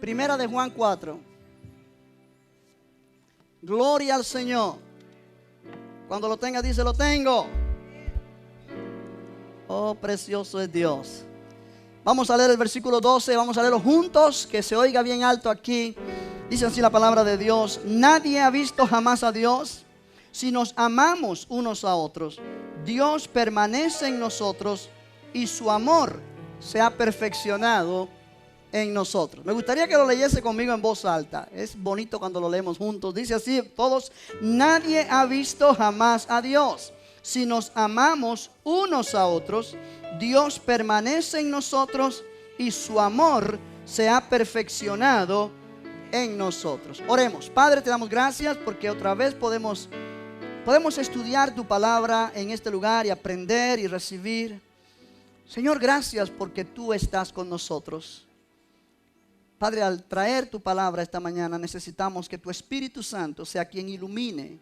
Primera de Juan 4. Gloria al Señor. Cuando lo tenga, dice: lo tengo. Oh, precioso es Dios. Vamos a leer el versículo 12. Vamos a leerlo juntos, que se oiga bien alto aquí. Dice así la palabra de Dios: nadie ha visto jamás a Dios. Si nos amamos unos a otros, Dios permanece en nosotros y su amor se ha perfeccionado en nosotros. Me gustaría que lo leyese conmigo en voz alta. Es bonito cuando lo leemos juntos. Dice así todos: nadie ha visto jamás a Dios. Si nos amamos unos a otros, Dios permanece en nosotros y su amor se ha perfeccionado en nosotros. Oremos. Padre, te damos gracias porque otra vez podemos estudiar tu palabra en este lugar y aprender y recibir. Señor, gracias porque tú estás con nosotros. Padre, al traer tu palabra esta mañana, necesitamos que tu Espíritu Santo sea quien ilumine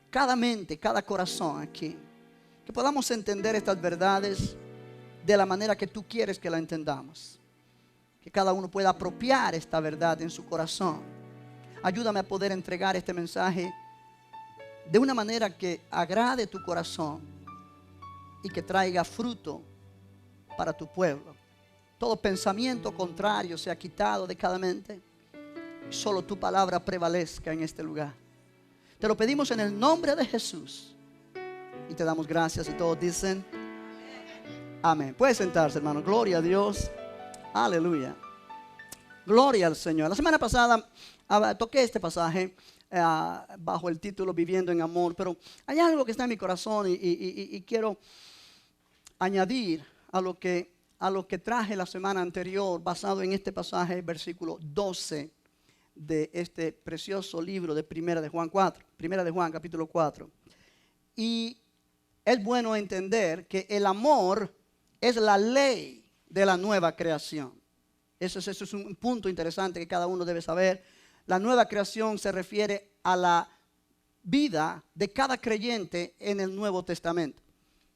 cada mente, cada corazón aquí. Que podamos entender estas verdades de la manera que tú quieres que la entendamos. Que cada uno pueda apropiar esta verdad en su corazón. Ayúdame a poder entregar este mensaje de una manera que agrade tu corazón y que traiga fruto para tu pueblo. Todo pensamiento contrario sea quitado de cada mente. Solo tu palabra prevalezca en este lugar. Te lo pedimos en el nombre de Jesús. Y te damos gracias y todos dicen amén. Puede sentarse, hermano. Gloria a Dios. Aleluya. Gloria al Señor. La semana pasada toqué este pasaje bajo el título Viviendo en Amor. Pero hay algo que está en mi corazón y quiero añadir a lo que traje la semana anterior, basado en este pasaje, versículo 12 de este precioso libro de Primera de Juan 4. Primera de Juan, capítulo 4. Y es bueno entender que el amor es la ley de la nueva creación. Eso es un punto interesante que cada uno debe saber. La nueva creación se refiere a la vida de cada creyente en el Nuevo Testamento.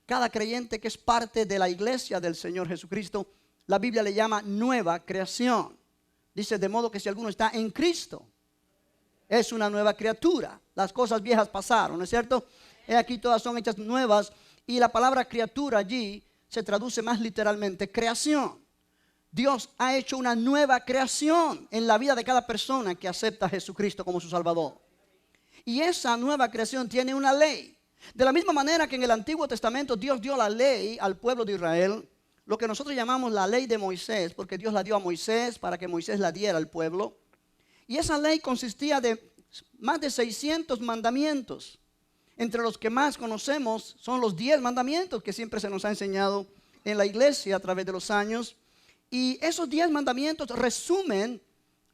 Cada creyente que es parte de la iglesia del Señor Jesucristo, la Biblia le llama nueva creación. Dice: de modo que si alguno está en Cristo, es una nueva criatura. Las cosas viejas pasaron, ¿no es cierto? Aquí todas son hechas nuevas. Y la palabra criatura allí se traduce más literalmente creación. Dios ha hecho una nueva creación en la vida de cada persona que acepta a Jesucristo como su Salvador. Y esa nueva creación tiene una ley. De la misma manera que en el Antiguo Testamento Dios dio la ley al pueblo de Israel, lo que nosotros llamamos la ley de Moisés, porque Dios la dio a Moisés para que Moisés la diera al pueblo. Y esa ley consistía de más de 600 mandamientos. Entre los que más conocemos son los 10 mandamientos que siempre se nos ha enseñado en la iglesia a través de los años. Y esos 10 mandamientos resumen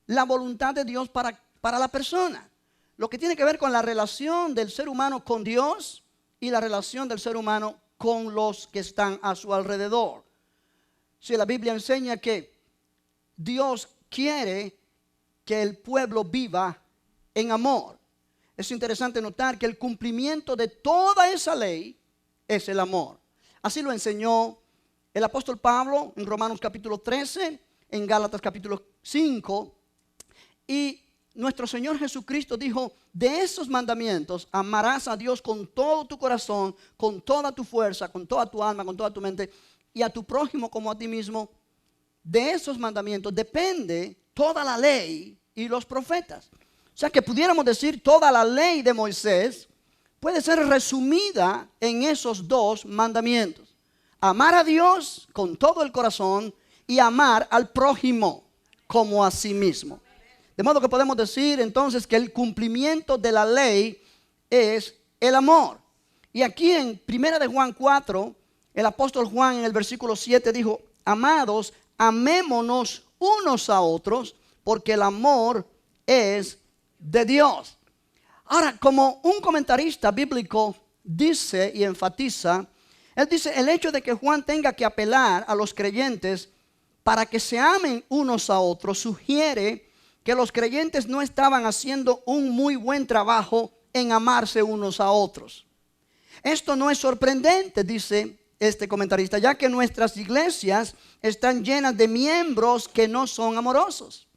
la voluntad de Dios para la persona. Lo que tiene que ver con la relación del ser humano con Dios y la relación del ser humano con los que están a su alrededor. Si la Biblia enseña que Dios quiere que el pueblo viva en amor. Es interesante notar que el cumplimiento de toda esa ley es el amor. Así lo enseñó el apóstol Pablo en Romanos capítulo 13, en Gálatas capítulo 5. Y nuestro Señor Jesucristo dijo: de esos mandamientos, amarás a Dios con todo tu corazón, con toda tu fuerza, con toda tu alma, con toda tu mente, y a tu prójimo como a ti mismo. De esos mandamientos depende toda la ley y los profetas. O sea que pudiéramos decir toda la ley de Moisés puede ser resumida en esos 2 mandamientos. Amar a Dios con todo el corazón y amar al prójimo como a sí mismo. De modo que podemos decir entonces que el cumplimiento de la ley es el amor. Y aquí en Primera de Juan 4, el apóstol Juan en el versículo 7 dijo: amados, amémonos unos a otros, porque el amor es de Dios. Ahora, como un comentarista bíblico dice y enfatiza, él dice: el hecho de que Juan tenga que apelar a los creyentes para que se amen unos a otros sugiere que los creyentes no estaban haciendo un muy buen trabajo en amarse unos a otros. Esto no es sorprendente, dice este comentarista, ya que nuestras iglesias están llenas de miembros que no son amorosos.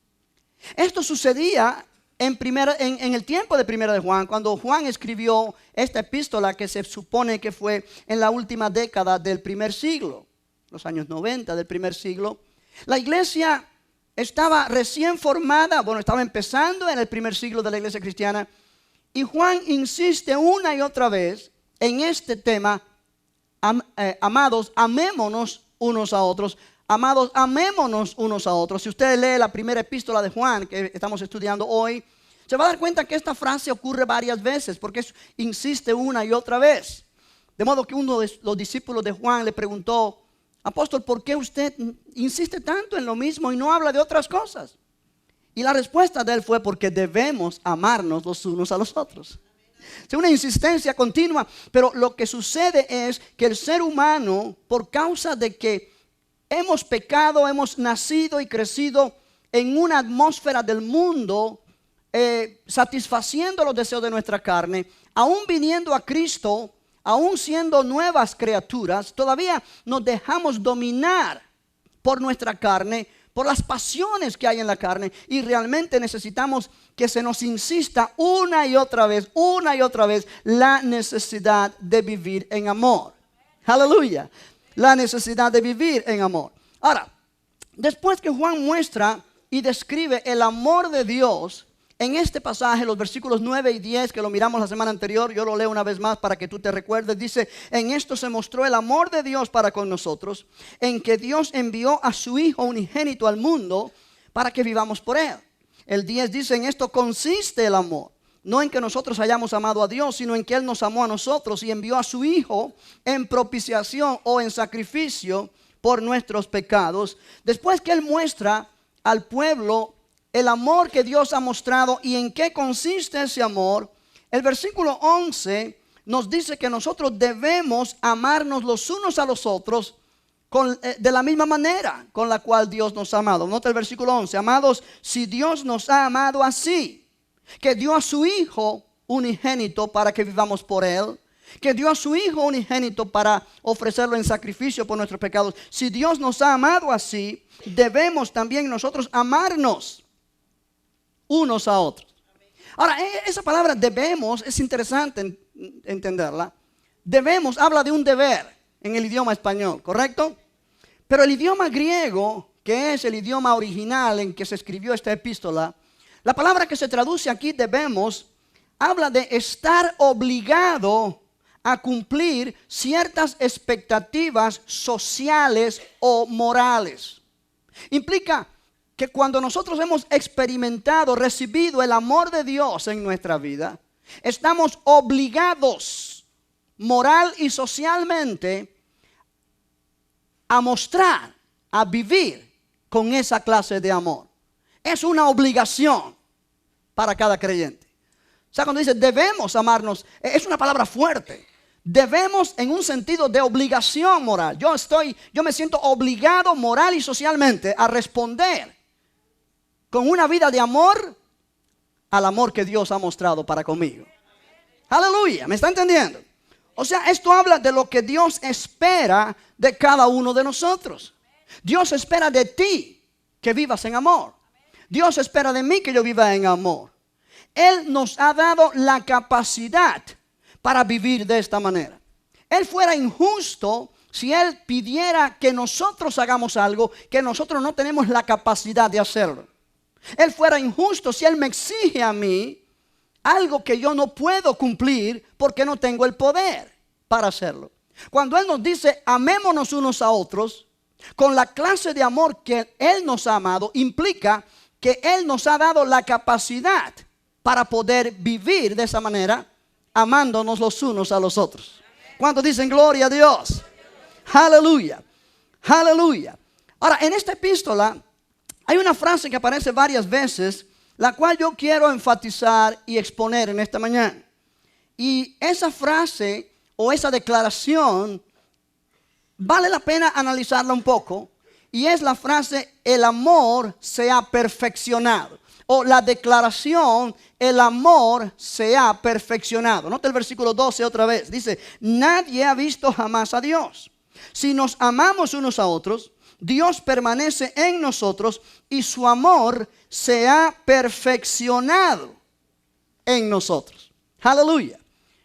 Esto sucedía en el tiempo de Primera de Juan, cuando Juan escribió esta epístola que se supone que fue en la última década del primer siglo, los años 90 del primer siglo. La iglesia estaba recién formada, estaba empezando en el primer siglo de la iglesia cristiana, y Juan insiste una y otra vez en este tema: amados, amémonos unos a otros. Amados, amémonos unos a otros. Si usted lee la primera epístola de Juan que estamos estudiando hoy, se va a dar cuenta que esta frase ocurre varias veces, porque insiste una y otra vez. De modo que uno de los discípulos de Juan le preguntó: apóstol, ¿por qué usted insiste tanto en lo mismo y no habla de otras cosas? Y la respuesta de él fue: porque debemos amarnos los unos a los otros. Es una insistencia continua, pero lo que sucede es que el ser humano, por causa de que hemos pecado, hemos nacido y crecido en una atmósfera del mundo, satisfaciendo los deseos de nuestra carne, aún viniendo a Cristo, aún siendo nuevas criaturas, todavía nos dejamos dominar por nuestra carne, por las pasiones que hay en la carne, y realmente necesitamos que se nos insista una y otra vez la necesidad de vivir en amor. Aleluya. La necesidad de vivir en amor. Ahora, después que Juan muestra y describe el amor de Dios en este pasaje, los versículos 9 y 10, que lo miramos la semana anterior, yo lo leo una vez más para que tú te recuerdes. Dice: en esto se mostró el amor de Dios para con nosotros, en que Dios envió a su Hijo unigénito al mundo para que vivamos por él. El 10 dice: en esto consiste el amor, no en que nosotros hayamos amado a Dios, sino en que Él nos amó a nosotros y envió a su Hijo en propiciación o en sacrificio por nuestros pecados. Después que Él muestra al pueblo el amor que Dios ha mostrado y en qué consiste ese amor, el versículo 11 nos dice que nosotros debemos amarnos los unos a los otros de la misma manera con la cual Dios nos ha amado. Nota el versículo 11: amados, si Dios nos ha amado así, que dio a su Hijo unigénito para que vivamos por Él, que dio a su Hijo unigénito para ofrecerlo en sacrificio por nuestros pecados. Si Dios nos ha amado así, debemos también nosotros amarnos unos a otros. Ahora, esa palabra debemos es interesante entenderla. Debemos habla de un deber en el idioma español, ¿correcto? Pero el idioma griego, que es el idioma original en que se escribió esta epístola, la palabra que se traduce aquí, debemos, habla de estar obligado a cumplir ciertas expectativas sociales o morales. Implica que cuando nosotros hemos experimentado, recibido el amor de Dios en nuestra vida, estamos obligados moral y socialmente a mostrar, a vivir con esa clase de amor. Es una obligación para cada creyente. O sea, cuando dice debemos amarnos, es una palabra fuerte. Debemos en un sentido de obligación moral. Yo me siento obligado moral y socialmente a responder con una vida de amor al amor que Dios ha mostrado para conmigo. Aleluya, ¿me está entendiendo? O sea, esto habla de lo que Dios espera de cada uno de nosotros. Dios espera de ti que vivas en amor. Dios espera de mí que yo viva en amor. Él nos ha dado la capacidad para vivir de esta manera. Él fuera injusto si Él pidiera que nosotros hagamos algo que nosotros no tenemos la capacidad de hacerlo. Él fuera injusto si Él me exige a mí algo que yo no puedo cumplir porque no tengo el poder para hacerlo. Cuando Él nos dice amémonos unos a otros, con la clase de amor que Él nos ha amado, implica que Él nos ha dado la capacidad para poder vivir de esa manera, amándonos los unos a los otros. ¿Cuántos dicen gloria a Dios? Aleluya, aleluya. Ahora, en esta epístola hay una frase que aparece varias veces, la cual yo quiero enfatizar y exponer en esta mañana. Y esa frase o esa declaración vale la pena analizarla un poco. Y es la frase: el amor se ha perfeccionado. O la declaración: el amor se ha perfeccionado. Nota el versículo 12 otra vez. Dice: nadie ha visto jamás a Dios. Si nos amamos unos a otros, Dios permanece en nosotros y su amor se ha perfeccionado en nosotros. Aleluya.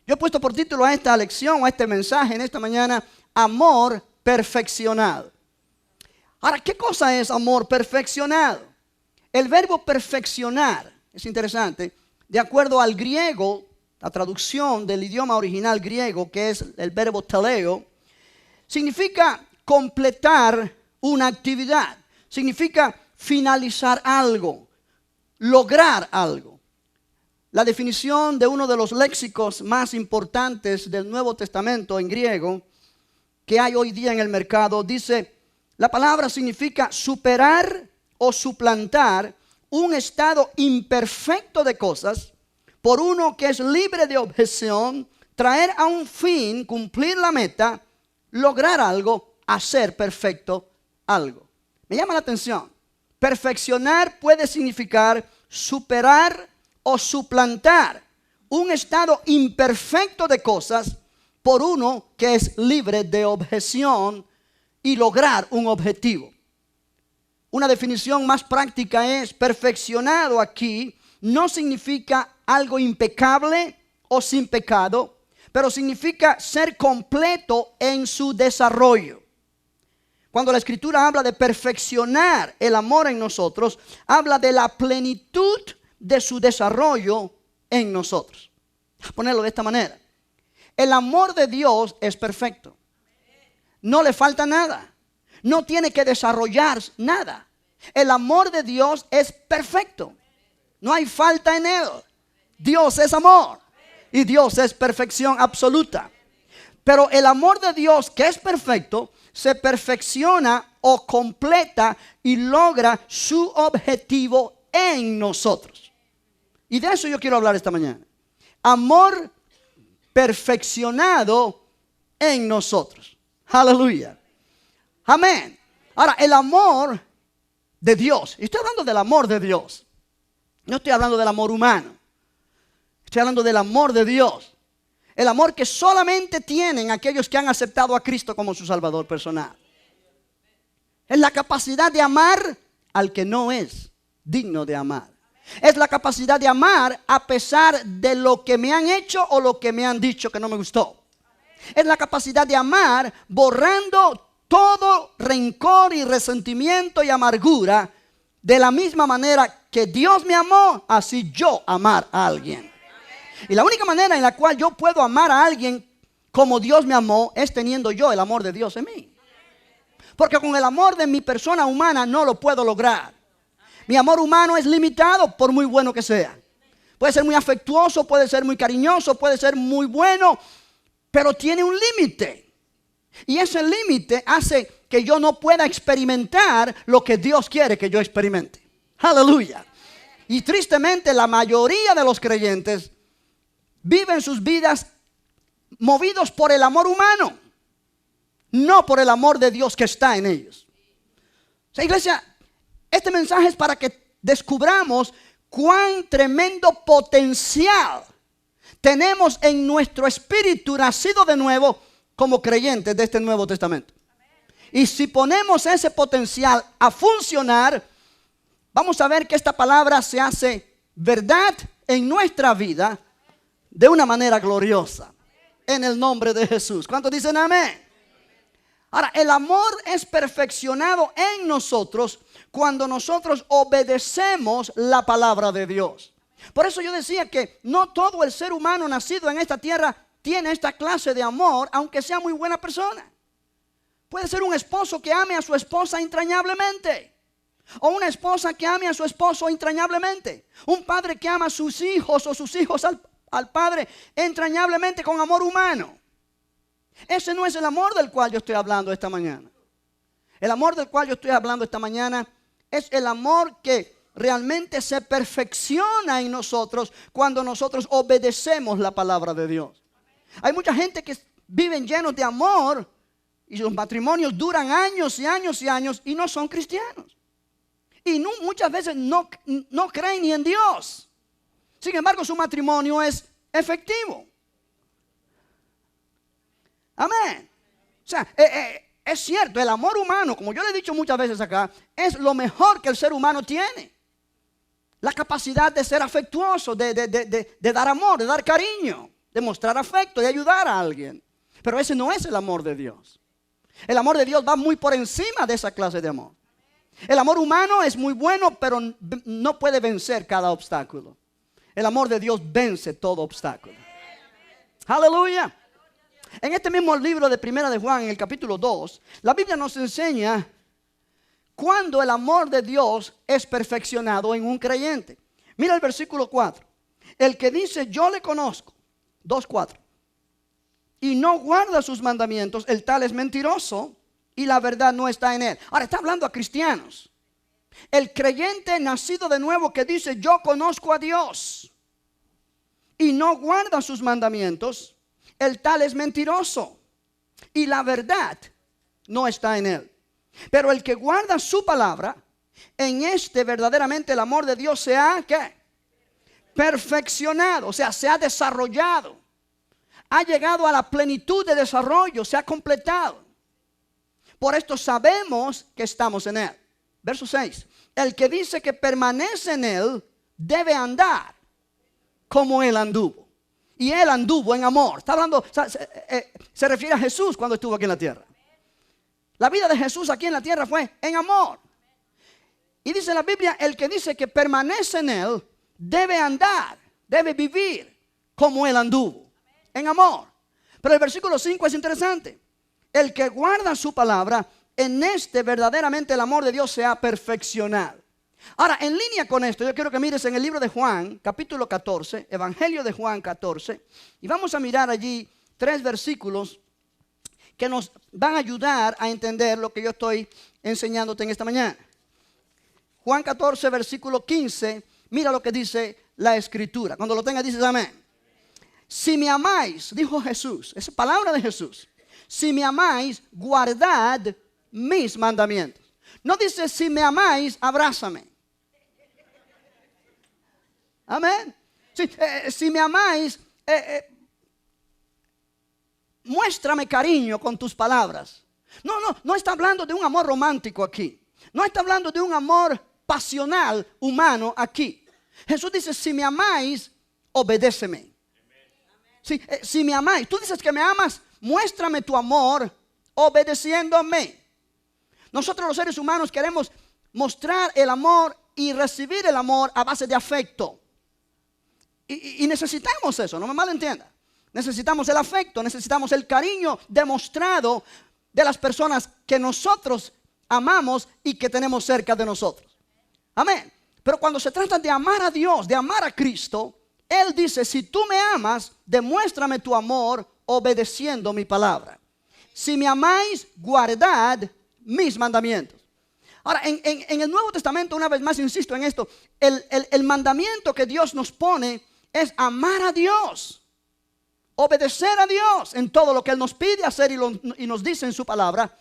Yo he puesto por título a esta lección, a este mensaje en esta mañana, amor perfeccionado. Ahora, ¿qué cosa es amor perfeccionado? El verbo perfeccionar es interesante. De acuerdo al griego, la traducción del idioma original griego, que es el verbo teleo, significa completar una actividad. Significa finalizar algo, lograr algo. La definición de uno de los léxicos más importantes del Nuevo Testamento en griego que hay hoy día en el mercado dice, la palabra significa superar o suplantar un estado imperfecto de cosas por uno que es libre de objeción, traer a un fin, cumplir la meta, lograr algo, hacer perfecto algo. Me llama la atención. Perfeccionar puede significar superar o suplantar un estado imperfecto de cosas por uno que es libre de objeción y lograr un objetivo. Una definición más práctica es perfeccionado aquí no significa algo impecable o sin pecado, pero significa ser completo en su desarrollo. Cuando la Escritura habla de perfeccionar el amor en nosotros, habla de la plenitud de su desarrollo en nosotros. Voy a ponerlo de esta manera. El amor de Dios es perfecto. No le falta nada. No tiene que desarrollar nada. El amor de Dios es perfecto. No hay falta en él. Dios es amor. Y Dios es perfección absoluta. Pero el amor de Dios, que es perfecto, se perfecciona o completa y logra su objetivo en nosotros. Y de eso yo quiero hablar esta mañana. Amor perfeccionado en nosotros. Aleluya. Amén. Ahora, el amor de Dios. Estoy hablando del amor de Dios. No estoy hablando del amor humano. Estoy hablando del amor de Dios. El amor que solamente tienen aquellos que han aceptado a Cristo como su Salvador personal. Es la capacidad de amar al que no es digno de amar. Es la capacidad de amar a pesar de lo que me han hecho o lo que me han dicho que no me gustó. Es la capacidad de amar borrando todo rencor y resentimiento y amargura. De la misma manera que Dios me amó, así yo amar a alguien. Y la única manera en la cual yo puedo amar a alguien como Dios me amó es teniendo yo el amor de Dios en mí. Porque con el amor de mi persona humana no lo puedo lograr. Mi amor humano es limitado por muy bueno que sea. Puede ser muy afectuoso, puede ser muy cariñoso, puede ser muy bueno, pero tiene un límite. Y ese límite hace que yo no pueda experimentar lo que Dios quiere que yo experimente. Aleluya. Y tristemente la mayoría de los creyentes viven sus vidas movidos por el amor humano, no por el amor de Dios que está en ellos. O sea, iglesia, este mensaje es para que descubramos cuán tremendo potencial tenemos en nuestro espíritu nacido de nuevo como creyentes de este Nuevo Testamento. Y si ponemos ese potencial a funcionar, vamos a ver que esta palabra se hace verdad en nuestra vida de una manera gloriosa. En el nombre de Jesús. ¿Cuántos dicen amén? Ahora, el amor es perfeccionado en nosotros cuando nosotros obedecemos la palabra de Dios. Por eso yo decía que no todo el ser humano nacido en esta tierra tiene esta clase de amor, aunque sea muy buena persona. Puede ser un esposo que ame a su esposa entrañablemente, o una esposa que ame a su esposo entrañablemente, un padre que ama a sus hijos o sus hijos al padre entrañablemente con amor humano. Ese no es el amor del cual yo estoy hablando esta mañana. El amor del cual yo estoy hablando esta mañana es el amor que realmente se perfecciona en nosotros cuando nosotros obedecemos la palabra de Dios. Hay mucha gente que viven llenos de amor y sus matrimonios duran años y años y años y no son cristianos. Y muchas veces no creen ni en Dios. Sin embargo, su matrimonio es efectivo. Amén. O sea, es cierto, el amor humano, como yo le he dicho muchas veces acá, es lo mejor que el ser humano tiene. La capacidad de ser afectuoso, de dar amor, de dar cariño, de mostrar afecto, de ayudar a alguien. Pero ese no es el amor de Dios. El amor de Dios va muy por encima de esa clase de amor. El amor humano es muy bueno, pero no puede vencer cada obstáculo. El amor de Dios vence todo obstáculo. Aleluya. En este mismo libro de Primera de Juan, en el capítulo 2, la Biblia nos enseña cuando el amor de Dios es perfeccionado en un creyente. Mira el versículo 4. El que dice yo le conozco, 2:4, y no guarda sus mandamientos, el tal es mentiroso y la verdad no está en él. Ahora está hablando a cristianos. El creyente nacido de nuevo que dice yo conozco a Dios y no guarda sus mandamientos, el tal es mentiroso y la verdad no está en él. Pero el que guarda su palabra, en este verdaderamente el amor de Dios se ha ¿qué? Perfeccionado, o sea, se ha desarrollado. Ha llegado a la plenitud de desarrollo, se ha completado. Por esto sabemos que estamos en él. Verso 6. El que dice que permanece en él debe andar como él anduvo. Y él anduvo en amor. Está hablando, se refiere a Jesús cuando estuvo aquí en la tierra. La vida de Jesús aquí en la tierra fue en amor. Y dice la Biblia, el que dice que permanece en él debe andar, debe vivir como él anduvo, en amor. Pero el versículo 5 es interesante. El que guarda su palabra, en este verdaderamente el amor de Dios se ha perfeccionado. Ahora, en línea con esto, yo quiero que mires en el libro de Juan, capítulo 14, Evangelio de Juan 14, y vamos a mirar allí 3 versículos que nos van a ayudar a entender lo que yo estoy enseñándote en esta mañana. Juan 14, versículo 15, mira lo que dice la Escritura. Cuando lo tengas dices amén. Si me amáis, dijo Jesús, esa palabra de Jesús, si me amáis, guardad mis mandamientos. No dice si me amáis, abrázame. Amén. Si me amáis, muéstrame cariño con tus palabras. No está hablando de un amor romántico aquí. No está hablando de un amor pasional humano aquí. Jesús dice, si me amáis, obedéceme. Si me amáis, tú dices que me amas, muéstrame tu amor obedeciéndome. Nosotros los seres humanos queremos mostrar el amor y recibir el amor a base de afecto. Y necesitamos eso, no me malentienda. Necesitamos el afecto, necesitamos el cariño demostrado de las personas que nosotros amamos y que tenemos cerca de nosotros. Amén. Pero cuando se trata de amar a Dios, de amar a Cristo, Él dice, si tú me amas, demuéstrame tu amor obedeciendo mi palabra. Si me amáis, guardad mis mandamientos. Ahora, en el Nuevo Testamento, una vez más insisto en esto, el mandamiento que Dios nos pone es amar a Dios, obedecer a Dios en todo lo que Él nos pide hacer y nos dice en su palabra,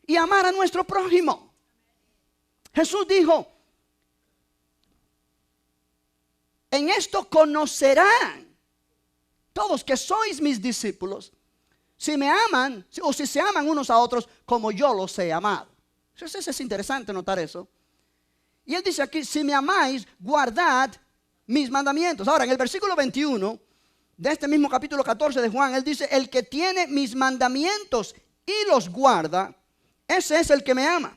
y amar a nuestro prójimo. Jesús dijo, en esto conocerán todos que sois mis discípulos, si me aman o si se aman unos a otros como yo los he amado. Entonces es interesante notar eso. Y Él dice aquí, si me amáis, guardad mis mandamientos. Ahora, en el versículo 21 de este mismo capítulo 14 de Juan, Él dice, el que tiene mis mandamientos y los guarda, ese es el que me ama.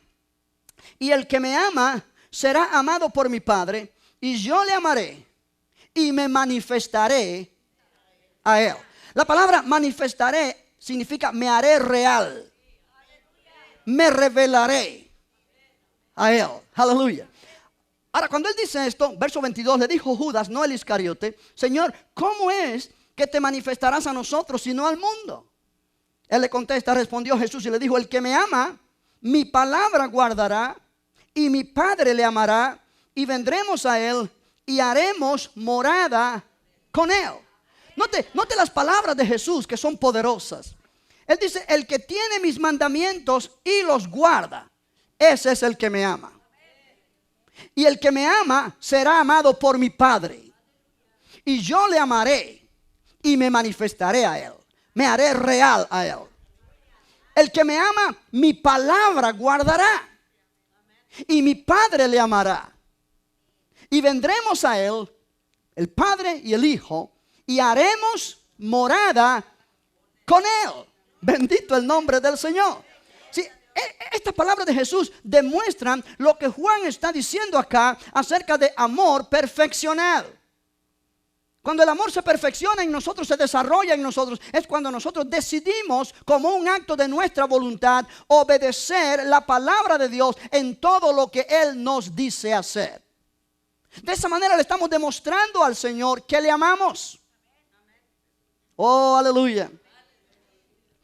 Y el que me ama será amado por mi Padre, y yo le amaré y me manifestaré a Él. La palabra manifestaré significa me haré real. Me revelaré a Él. Aleluya. Ahora, cuando Él dice esto, verso 22, le dijo Judas, no el Iscariote, Señor, ¿cómo es que te manifestarás a nosotros y no al mundo? Él le contesta, respondió Jesús y le dijo, el que me ama, mi palabra guardará y mi Padre le amará y vendremos a Él y haremos morada con Él. Note las palabras de Jesús que son poderosas. Él dice, el que tiene mis mandamientos y los guarda, ese es el que me ama. Y el que me ama será amado por mi Padre. Y yo le amaré y me manifestaré a Él. Me haré real a Él. El que me ama, mi palabra guardará. Y mi Padre le amará. Y vendremos a Él, el Padre y el Hijo, y haremos morada con Él. Bendito el nombre del Señor. Sí, estas palabras de Jesús demuestran lo que Juan está diciendo acá acerca de amor perfeccionado. Cuando el amor se perfecciona en nosotros, se desarrolla en nosotros, es cuando nosotros decidimos como un acto de nuestra voluntad obedecer la palabra de Dios en todo lo que Él nos dice hacer. De esa manera le estamos demostrando al Señor que le amamos. Oh, aleluya.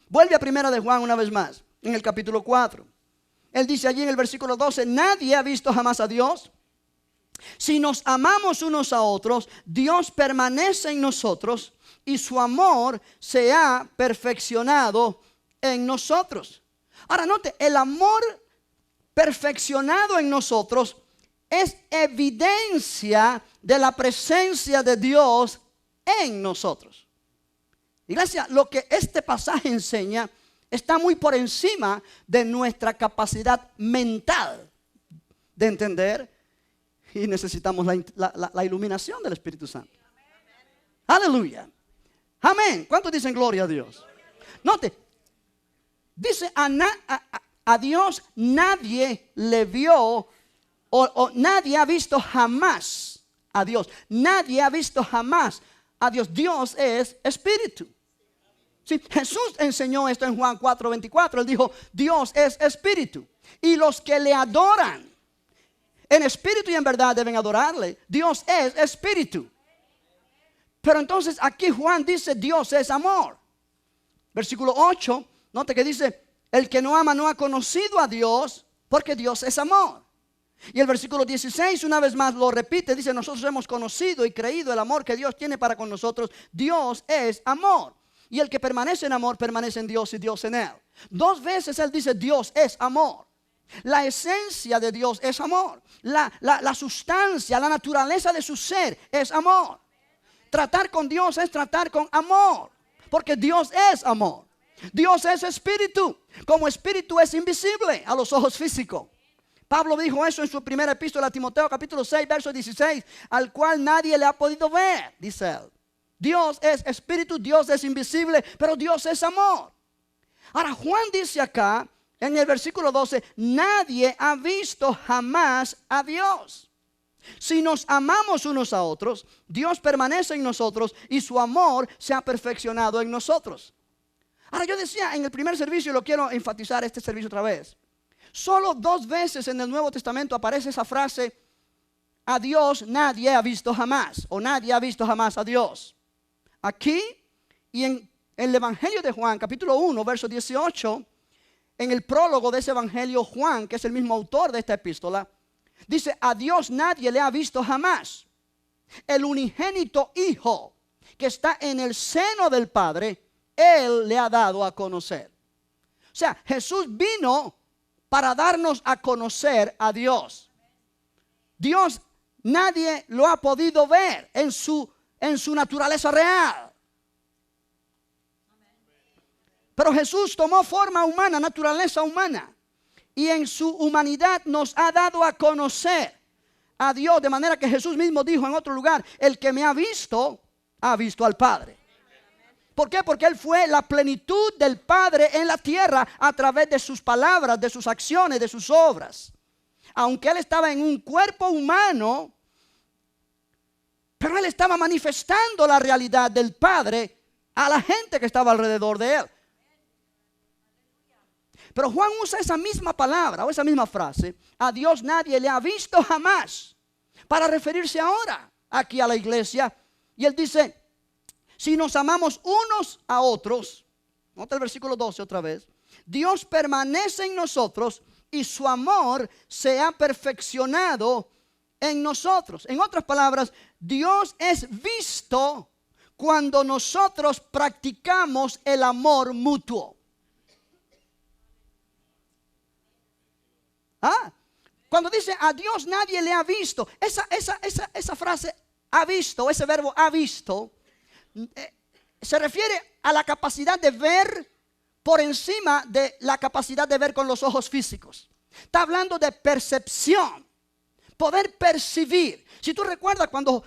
Vuelve a Primera de Juan una vez más, en el capítulo 4. Él dice allí en el versículo 12, nadie ha visto jamás a Dios. Si nos amamos unos a otros, Dios permanece en nosotros y su amor se ha perfeccionado en nosotros. Ahora note, el amor perfeccionado en nosotros es evidencia de la presencia de Dios en nosotros. Iglesia, lo que este pasaje enseña está muy por encima de nuestra capacidad mental de entender. Y necesitamos la iluminación del Espíritu Santo. Aleluya. Amén. ¿Cuántos dicen gloria a Dios? Note, dice a Dios nadie le vio o nadie ha visto jamás a Dios. Nadie ha visto jamás a Dios. Dios es espíritu. Sí, Jesús enseñó esto en Juan 4:24. Él dijo, Dios es espíritu. Y los que le adoran en espíritu y en verdad deben adorarle. Dios es espíritu. Pero entonces aquí Juan dice Dios es amor. Versículo 8, note que dice, el que no ama no ha conocido a Dios porque Dios es amor. Y el versículo 16 una vez más lo repite, dice, nosotros hemos conocido y creído el amor que Dios tiene para con nosotros. Dios es amor. Y el que permanece en amor permanece en Dios y Dios en él. 2 veces él dice Dios es amor. La esencia de Dios es amor. La sustancia, la naturaleza de su ser es amor. Tratar con Dios es tratar con amor, porque Dios es amor. Dios es espíritu. Como espíritu es invisible a los ojos físicos. Pablo dijo eso en su primera epístola a Timoteo capítulo 6 verso 16, al cual nadie le ha podido ver, dice él. Dios es espíritu, Dios es invisible, pero Dios es amor. Ahora Juan dice acá en el versículo 12, nadie ha visto jamás a Dios. Si nos amamos unos a otros, Dios permanece en nosotros y su amor se ha perfeccionado en nosotros. Ahora yo decía en el primer servicio, y lo quiero enfatizar este servicio otra vez, solo 2 veces en el Nuevo Testamento aparece esa frase, a Dios nadie ha visto jamás, o nadie ha visto jamás a Dios. Aquí y en el Evangelio de Juan, capítulo 1, verso 18, en el prólogo de ese evangelio, Juan, que es el mismo autor de esta epístola, dice, a Dios nadie le ha visto jamás. El unigénito Hijo que está en el seno del Padre, Él le ha dado a conocer. O sea, Jesús vino para darnos a conocer a Dios. Dios nadie lo ha podido ver en su naturaleza real. Pero Jesús tomó forma humana, naturaleza humana. Y en su humanidad nos ha dado a conocer a Dios. De manera que Jesús mismo dijo en otro lugar, el que me ha visto al Padre. ¿Por qué? Porque Él fue la plenitud del Padre en la tierra a través de sus palabras, de sus acciones, de sus obras. Aunque Él estaba en un cuerpo humano, pero Él estaba manifestando la realidad del Padre a la gente que estaba alrededor de Él. Pero Juan usa esa misma palabra o esa misma frase, a Dios nadie le ha visto jamás, para referirse ahora aquí a la iglesia. Y él dice, si nos amamos unos a otros, nota el versículo 12 otra vez, Dios permanece en nosotros y su amor se ha perfeccionado en nosotros. En otras palabras, Dios es visto cuando nosotros practicamos el amor mutuo. Cuando dice a Dios nadie le ha visto, esa frase ha visto, ese verbo ha visto, se refiere a la capacidad de ver por encima de la capacidad de ver con los ojos físicos. Está hablando de percepción, poder percibir. Si tú recuerdas cuando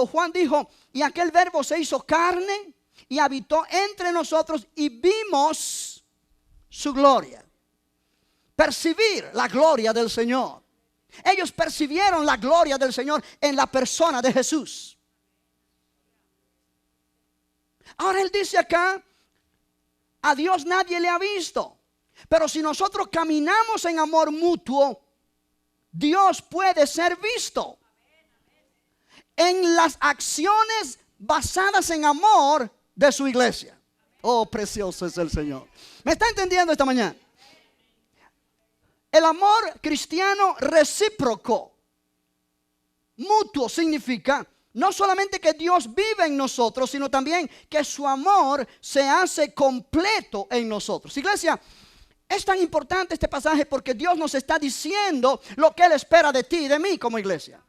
Juan dijo, y aquel verbo se hizo carne y habitó entre nosotros y vimos su gloria. Percibir la gloria del Señor. Ellos percibieron la gloria del Señor en la persona de Jesús. Ahora él dice acá, a Dios nadie le ha visto. Pero si nosotros caminamos en amor mutuo, Dios puede ser visto en las acciones basadas en amor de su iglesia. Oh, precioso es el Señor. ¿Me está entendiendo esta mañana? El amor cristiano recíproco, mutuo, significa no solamente que Dios vive en nosotros, sino también que su amor se hace completo en nosotros. Iglesia, es tan importante este pasaje porque Dios nos está diciendo lo que Él espera de ti y de mí como iglesia.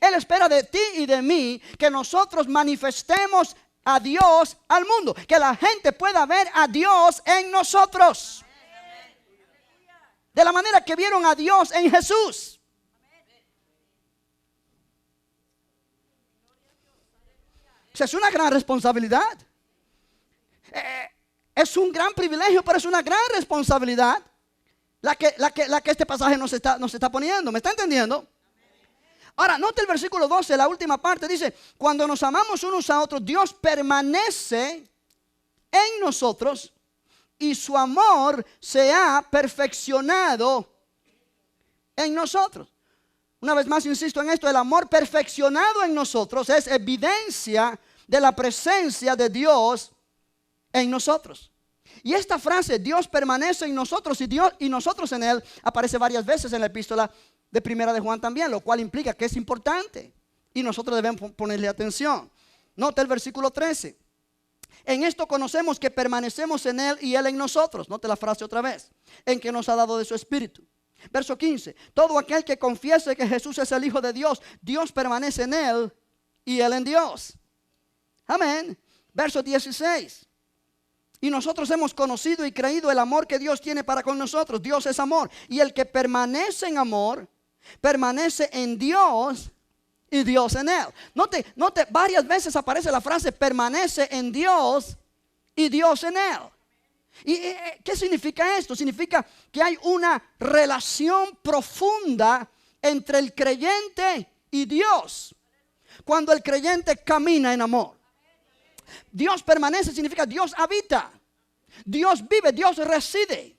Él espera de ti y de mí que nosotros manifestemos a Dios al mundo, que la gente pueda ver a Dios en nosotros, de la manera que vieron a Dios en Jesús. Esa es una gran responsabilidad. Es un gran privilegio, pero es una gran responsabilidad la que este pasaje nos está poniendo. ¿Me está entendiendo? Ahora, note el versículo 12, la última parte, dice, cuando nos amamos unos a otros, Dios permanece en nosotros y su amor se ha perfeccionado en nosotros. Una vez más insisto en esto, el amor perfeccionado en nosotros es evidencia de la presencia de Dios en nosotros. Y esta frase, Dios permanece en nosotros y nosotros en Él, aparece varias veces en la epístola de Primera de Juan también, lo cual implica que es importante y nosotros debemos ponerle atención. Nota el versículo 13. En esto conocemos que permanecemos en Él y Él en nosotros. Note la frase otra vez. En que nos ha dado de su Espíritu. Verso 15. Todo aquel que confiese que Jesús es el Hijo de Dios, Dios permanece en Él y Él en Dios. Amén. Verso 16. Y nosotros hemos conocido y creído el amor que Dios tiene para con nosotros. Dios es amor. Y el que permanece en amor, permanece en Dios y Dios en Él. Note, varias veces aparece la frase permanece en Dios y Dios en Él. ¿Y qué significa esto? Significa que hay una relación profunda entre el creyente y Dios. Cuando el creyente camina en amor. Dios permanece significa Dios habita. Dios vive, Dios reside.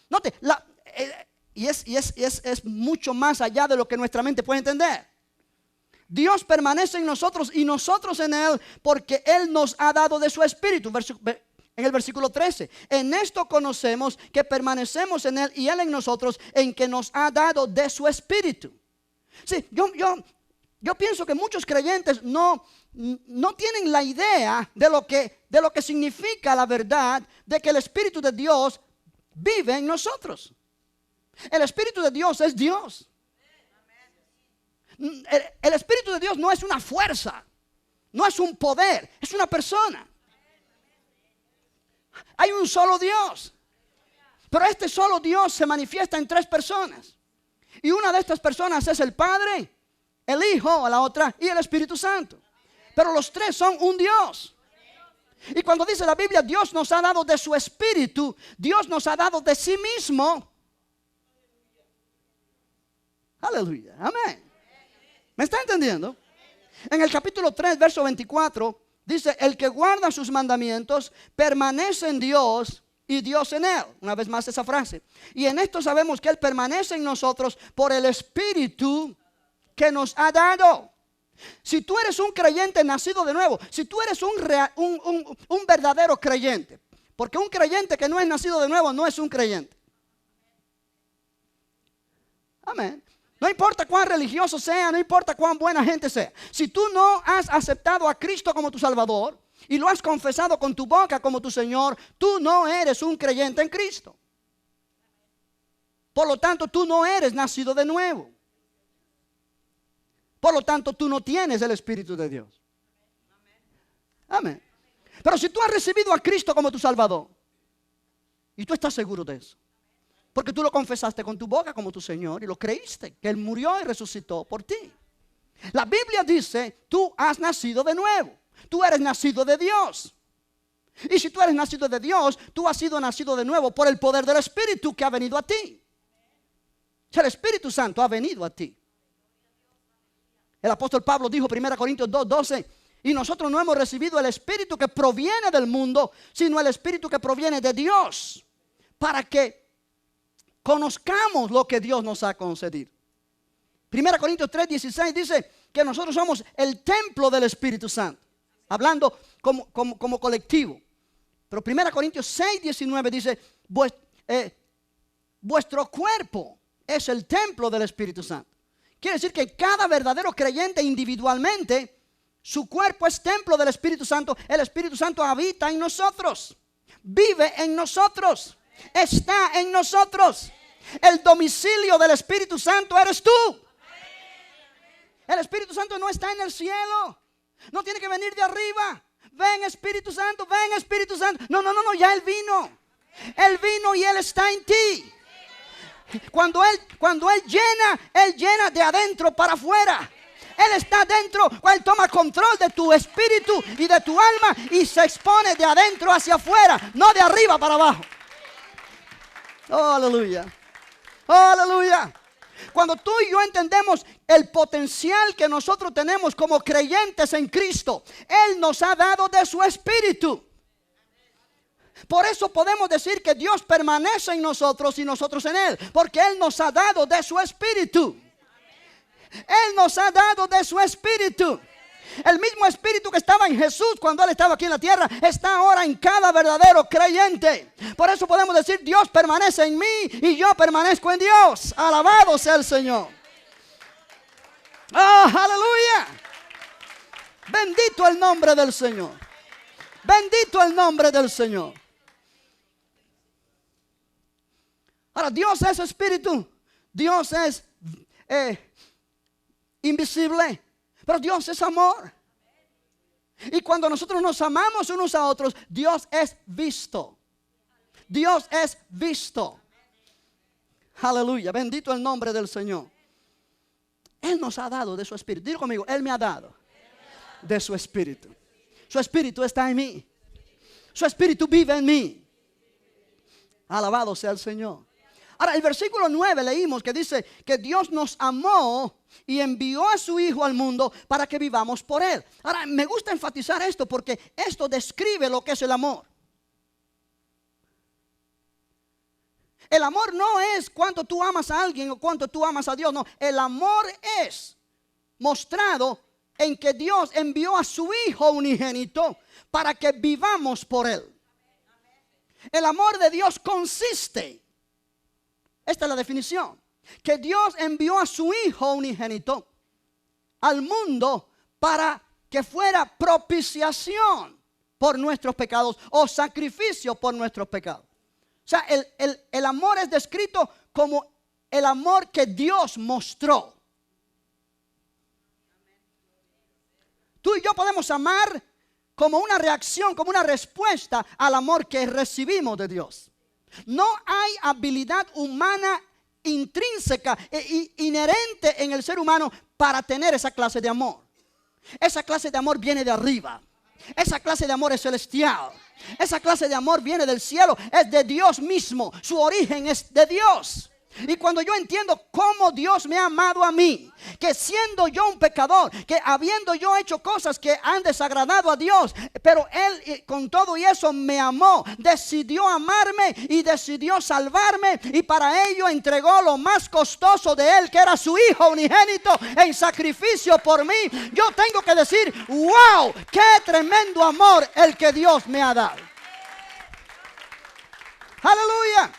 Note, es mucho más allá de lo que nuestra mente puede entender. Dios permanece en nosotros y nosotros en Él porque Él nos ha dado de su Espíritu. En el versículo 13. En esto conocemos que permanecemos en Él y Él en nosotros, en que nos ha dado de su Espíritu. Sí, yo pienso que muchos creyentes no tienen la idea de lo que significa la verdad de que el Espíritu de Dios vive en nosotros. El Espíritu de Dios es Dios. El Espíritu de Dios no es una fuerza, no es un poder, es una persona. Hay un solo Dios, pero este solo Dios se manifiesta en tres personas. Y una de estas personas es el Padre, el Hijo, la otra, y el Espíritu Santo. Pero los tres son un Dios. Y cuando dice la Biblia, Dios nos ha dado de su Espíritu, Dios nos ha dado de sí mismo. Aleluya, amén. ¿Me está entendiendo? En el capítulo 3, verso 24, dice, el que guarda sus mandamientos permanece en Dios y Dios en él. Una vez más esa frase. Y en esto sabemos que Él permanece en nosotros por el Espíritu que nos ha dado. Si tú eres un creyente nacido de nuevo, si tú eres un verdadero creyente, porque un creyente que no es nacido de nuevo no es un creyente. Amén. No importa cuán religioso sea, no importa cuán buena gente sea. Si tú no has aceptado a Cristo como tu Salvador y lo has confesado con tu boca como tu Señor, tú no eres un creyente en Cristo. Por lo tanto, tú no eres nacido de nuevo. Por lo tanto, tú no tienes el Espíritu de Dios. Amén. Pero si tú has recibido a Cristo como tu Salvador, Y tú estás seguro de eso. Porque tú lo confesaste con tu boca como tu Señor y lo creíste, que Él murió y resucitó por ti. La Biblia dice, tú has nacido de nuevo. Tú eres nacido de Dios. Y si tú eres nacido de Dios, tú has sido nacido de nuevo por el poder del Espíritu que ha venido a ti. El Espíritu Santo ha venido a ti. El apóstol Pablo dijo, 1 Corintios 2:12, y nosotros no hemos recibido el Espíritu que proviene del mundo, sino el Espíritu que proviene de Dios, para que conozcamos lo que Dios nos ha concedido. 1 Corintios 3:16 dice que nosotros somos el templo del Espíritu Santo, hablando como colectivo. Pero 1 Corintios 6:19 dice, vuestro cuerpo es el templo del Espíritu Santo. Quiere decir que cada verdadero creyente individualmente, su cuerpo es templo del Espíritu Santo. El Espíritu Santo habita en nosotros, vive en nosotros, está en nosotros. El domicilio del Espíritu Santo eres tú. El Espíritu Santo no está en el cielo, no tiene que venir de arriba. Ven Espíritu Santo, ven Espíritu Santo. No, ya Él vino. Él vino y Él está en ti. Cuando Él llena de adentro para afuera. Él está dentro, Él toma control de tu espíritu y de tu alma y se expone de adentro hacia afuera, no de arriba para abajo. Oh, aleluya. Oh, aleluya. Cuando tú y yo entendemos el potencial que nosotros tenemos como creyentes en Cristo, Él nos ha dado de su espíritu. Por eso podemos decir que Dios permanece en nosotros y nosotros en Él, porque Él nos ha dado de su espíritu. Él nos ha dado de su espíritu. El mismo espíritu que estaba en Jesús cuando Él estaba aquí en la tierra está ahora en cada verdadero creyente. Por eso podemos decir, Dios permanece en mí y yo permanezco en Dios. Alabado sea el Señor. ¡Oh, aleluya! Bendito el nombre del Señor. Bendito el nombre del Señor. Ahora, Dios es espíritu. Dios es invisible, pero Dios es amor. Y cuando nosotros nos amamos unos a otros, Dios es visto. Dios es visto. Aleluya, bendito el nombre del Señor. Él nos ha dado de su espíritu. Dilo conmigo, Él me ha dado de su espíritu. Su espíritu está en mí. Su espíritu vive en mí. Alabado sea el Señor. Ahora, el versículo 9 leímos que dice que Dios nos amó y envió a su Hijo al mundo para que vivamos por Él. Ahora, me gusta enfatizar esto porque esto describe lo que es el amor. El amor no es cuánto tú amas a alguien o cuánto tú amas a Dios. No, el amor es mostrado en que Dios envió a su Hijo unigénito para que vivamos por Él. El amor de Dios consiste, esta es la definición, que Dios envió a su Hijo unigénito al mundo para que fuera propiciación por nuestros pecados o sacrificio por nuestros pecados. O sea, el amor es descrito como el amor que Dios mostró. Tú y yo podemos amar como una reacción, como una respuesta al amor que recibimos de Dios. No hay habilidad humana intrínseca e inherente en el ser humano para tener esa clase de amor. Esa clase de amor viene de arriba. Esa clase de amor es celestial. Esa clase de amor viene del cielo, es de Dios mismo. Su origen es de Dios. Y cuando yo entiendo cómo Dios me ha amado a mí, que siendo yo un pecador, que habiendo yo hecho cosas que han desagradado a Dios, pero Él con todo y eso me amó, decidió amarme y decidió salvarme, y para ello entregó lo más costoso de Él, que era su Hijo unigénito, en sacrificio por mí. Yo tengo que decir, wow, qué tremendo amor el que Dios me ha dado. Aleluya.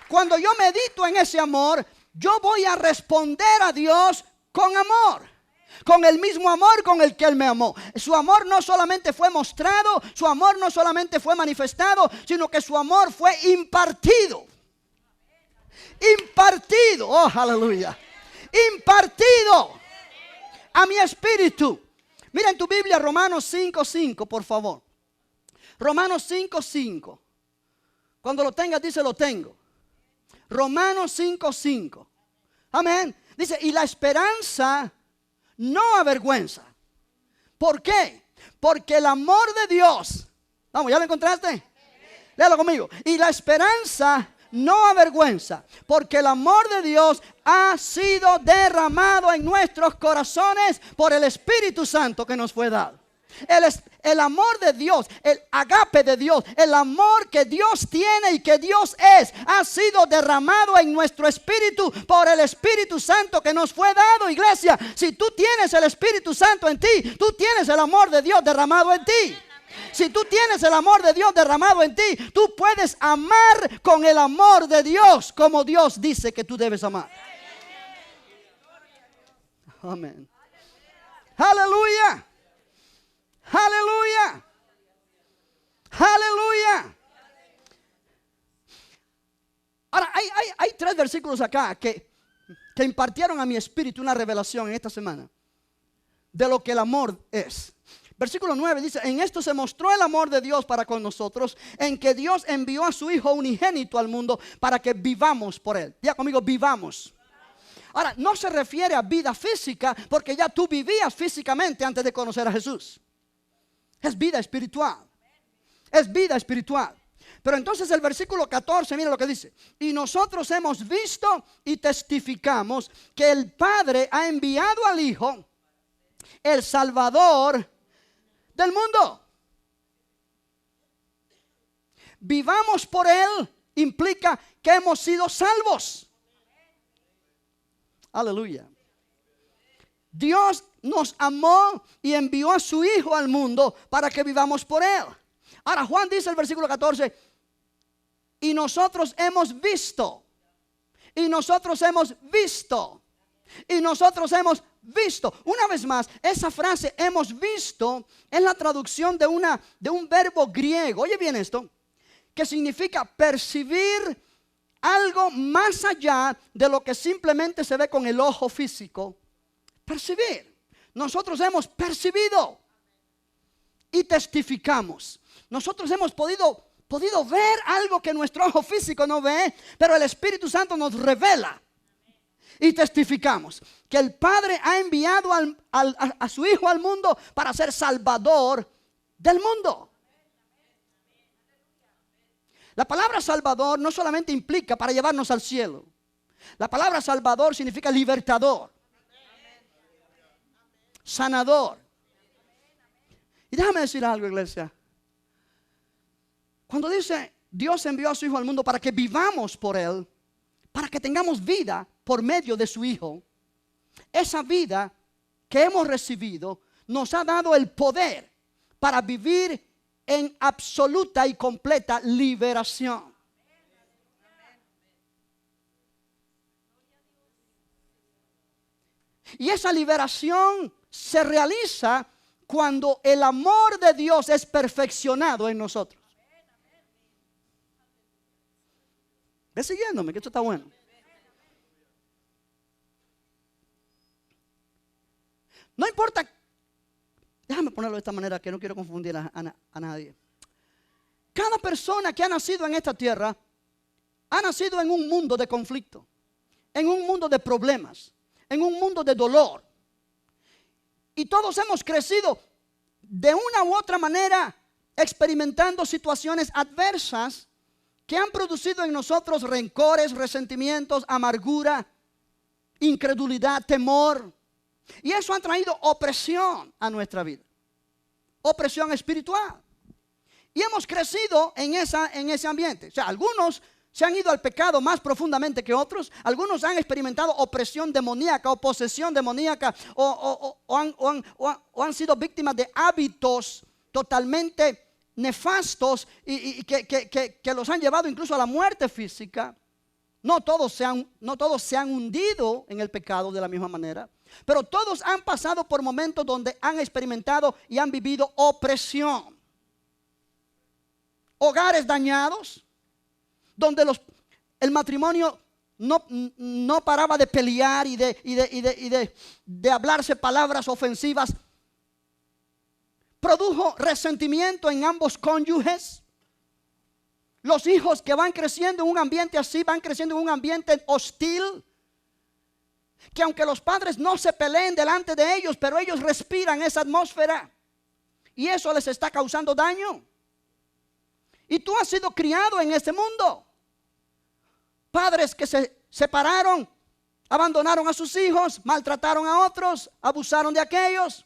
Cuando yo medito en ese amor, yo voy a responder a Dios con amor. Con el mismo amor con el que Él me amó. Su amor no solamente fue mostrado, su amor no solamente fue manifestado, sino que su amor fue impartido. Impartido, oh aleluya. Impartido a mi espíritu. Mira en tu Biblia Romanos 5:5, por favor. Romanos 5:5. Cuando lo tengas, dice lo tengo. Romanos 5:5. Amén. Dice, y la esperanza no avergüenza. ¿Por qué? Porque el amor de Dios. Vamos, ¿ya lo encontraste? Léalo conmigo. Y la esperanza no avergüenza, porque el amor de Dios ha sido derramado en nuestros corazones por el Espíritu Santo que nos fue dado. El amor de Dios, el agape de Dios, el amor que Dios tiene y que Dios es, ha sido derramado en nuestro espíritu por el Espíritu Santo que nos fue dado, iglesia. Si tú tienes el Espíritu Santo en ti, tú tienes el amor de Dios derramado en ti. Si tú tienes el amor de Dios derramado en ti, tú puedes amar con el amor de Dios como Dios dice que tú debes amar. Amén. Aleluya. Aleluya. Aleluya. Ahora, hay 3 versículos acá que impartieron a mi espíritu una revelación en esta semana de lo que el amor es. Versículo 9 dice, en esto se mostró el amor de Dios para con nosotros, en que Dios envió a su Hijo unigénito al mundo para que vivamos por Él. Diga conmigo, vivamos. Ahora, no se refiere a vida física, porque ya tú vivías físicamente antes de conocer a Jesús. Es vida espiritual. Es vida espiritual. Pero entonces el versículo 14, mira lo que dice. Y nosotros hemos visto y testificamos que el Padre ha enviado al Hijo, el Salvador del mundo. Vivamos por Él implica que hemos sido salvos. Aleluya. Dios nos amó y envió a su Hijo al mundo para que vivamos por Él. Ahora Juan dice el versículo 14, y nosotros hemos visto, y nosotros hemos visto, y nosotros hemos visto. Una vez más, esa frase hemos visto es la traducción de un verbo griego. Oye bien esto, que significa percibir algo más allá de lo que simplemente se ve con el ojo físico. Percibir. Nosotros hemos percibido y testificamos. Nosotros hemos podido ver algo que nuestro ojo físico no ve, pero el Espíritu Santo nos revela. Y testificamos que el Padre ha enviado a su Hijo al mundo para ser salvador del mundo. La palabra salvador no solamente implica para llevarnos al cielo. La palabra salvador significa libertador, sanador. Y déjame decir algo, iglesia. Cuando dice Dios envió a su Hijo al mundo para que vivamos por Él, para que tengamos vida por medio de su Hijo, esa vida que hemos recibido nos ha dado el poder para vivir en absoluta y completa liberación. Y esa liberación se realiza cuando el amor de Dios es perfeccionado en nosotros. Ve siguiéndome, que esto está bueno. No importa, déjame ponerlo de esta manera que no quiero confundir a nadie. Cada persona que ha nacido en esta tierra ha nacido en un mundo de conflicto, en un mundo de problemas, en un mundo de dolor. Y todos hemos crecido de una u otra manera experimentando situaciones adversas que han producido en nosotros rencores, resentimientos, amargura, incredulidad, temor. Y eso ha traído opresión a nuestra vida. Opresión espiritual. Y hemos crecido en ese ambiente. O sea, algunos se han ido al pecado más profundamente que otros. Algunos han experimentado opresión demoníaca o posesión demoníaca. O han sido víctimas de hábitos totalmente nefastos y que los han llevado incluso a la muerte física. No todos se han hundido en el pecado de la misma manera. Pero todos han pasado por momentos donde han experimentado y han vivido opresión. Hogares dañados, donde el matrimonio no paraba de pelear y de hablarse palabras ofensivas. Produjo resentimiento en ambos cónyuges, Los hijos que van creciendo en un ambiente así, van creciendo en un ambiente hostil, que aunque los padres no se peleen delante de ellos, pero ellos respiran esa atmósfera y eso les está causando daño. Y tú has sido criado en este mundo. Padres que se separaron, abandonaron a sus hijos, maltrataron a otros, abusaron de aquellos.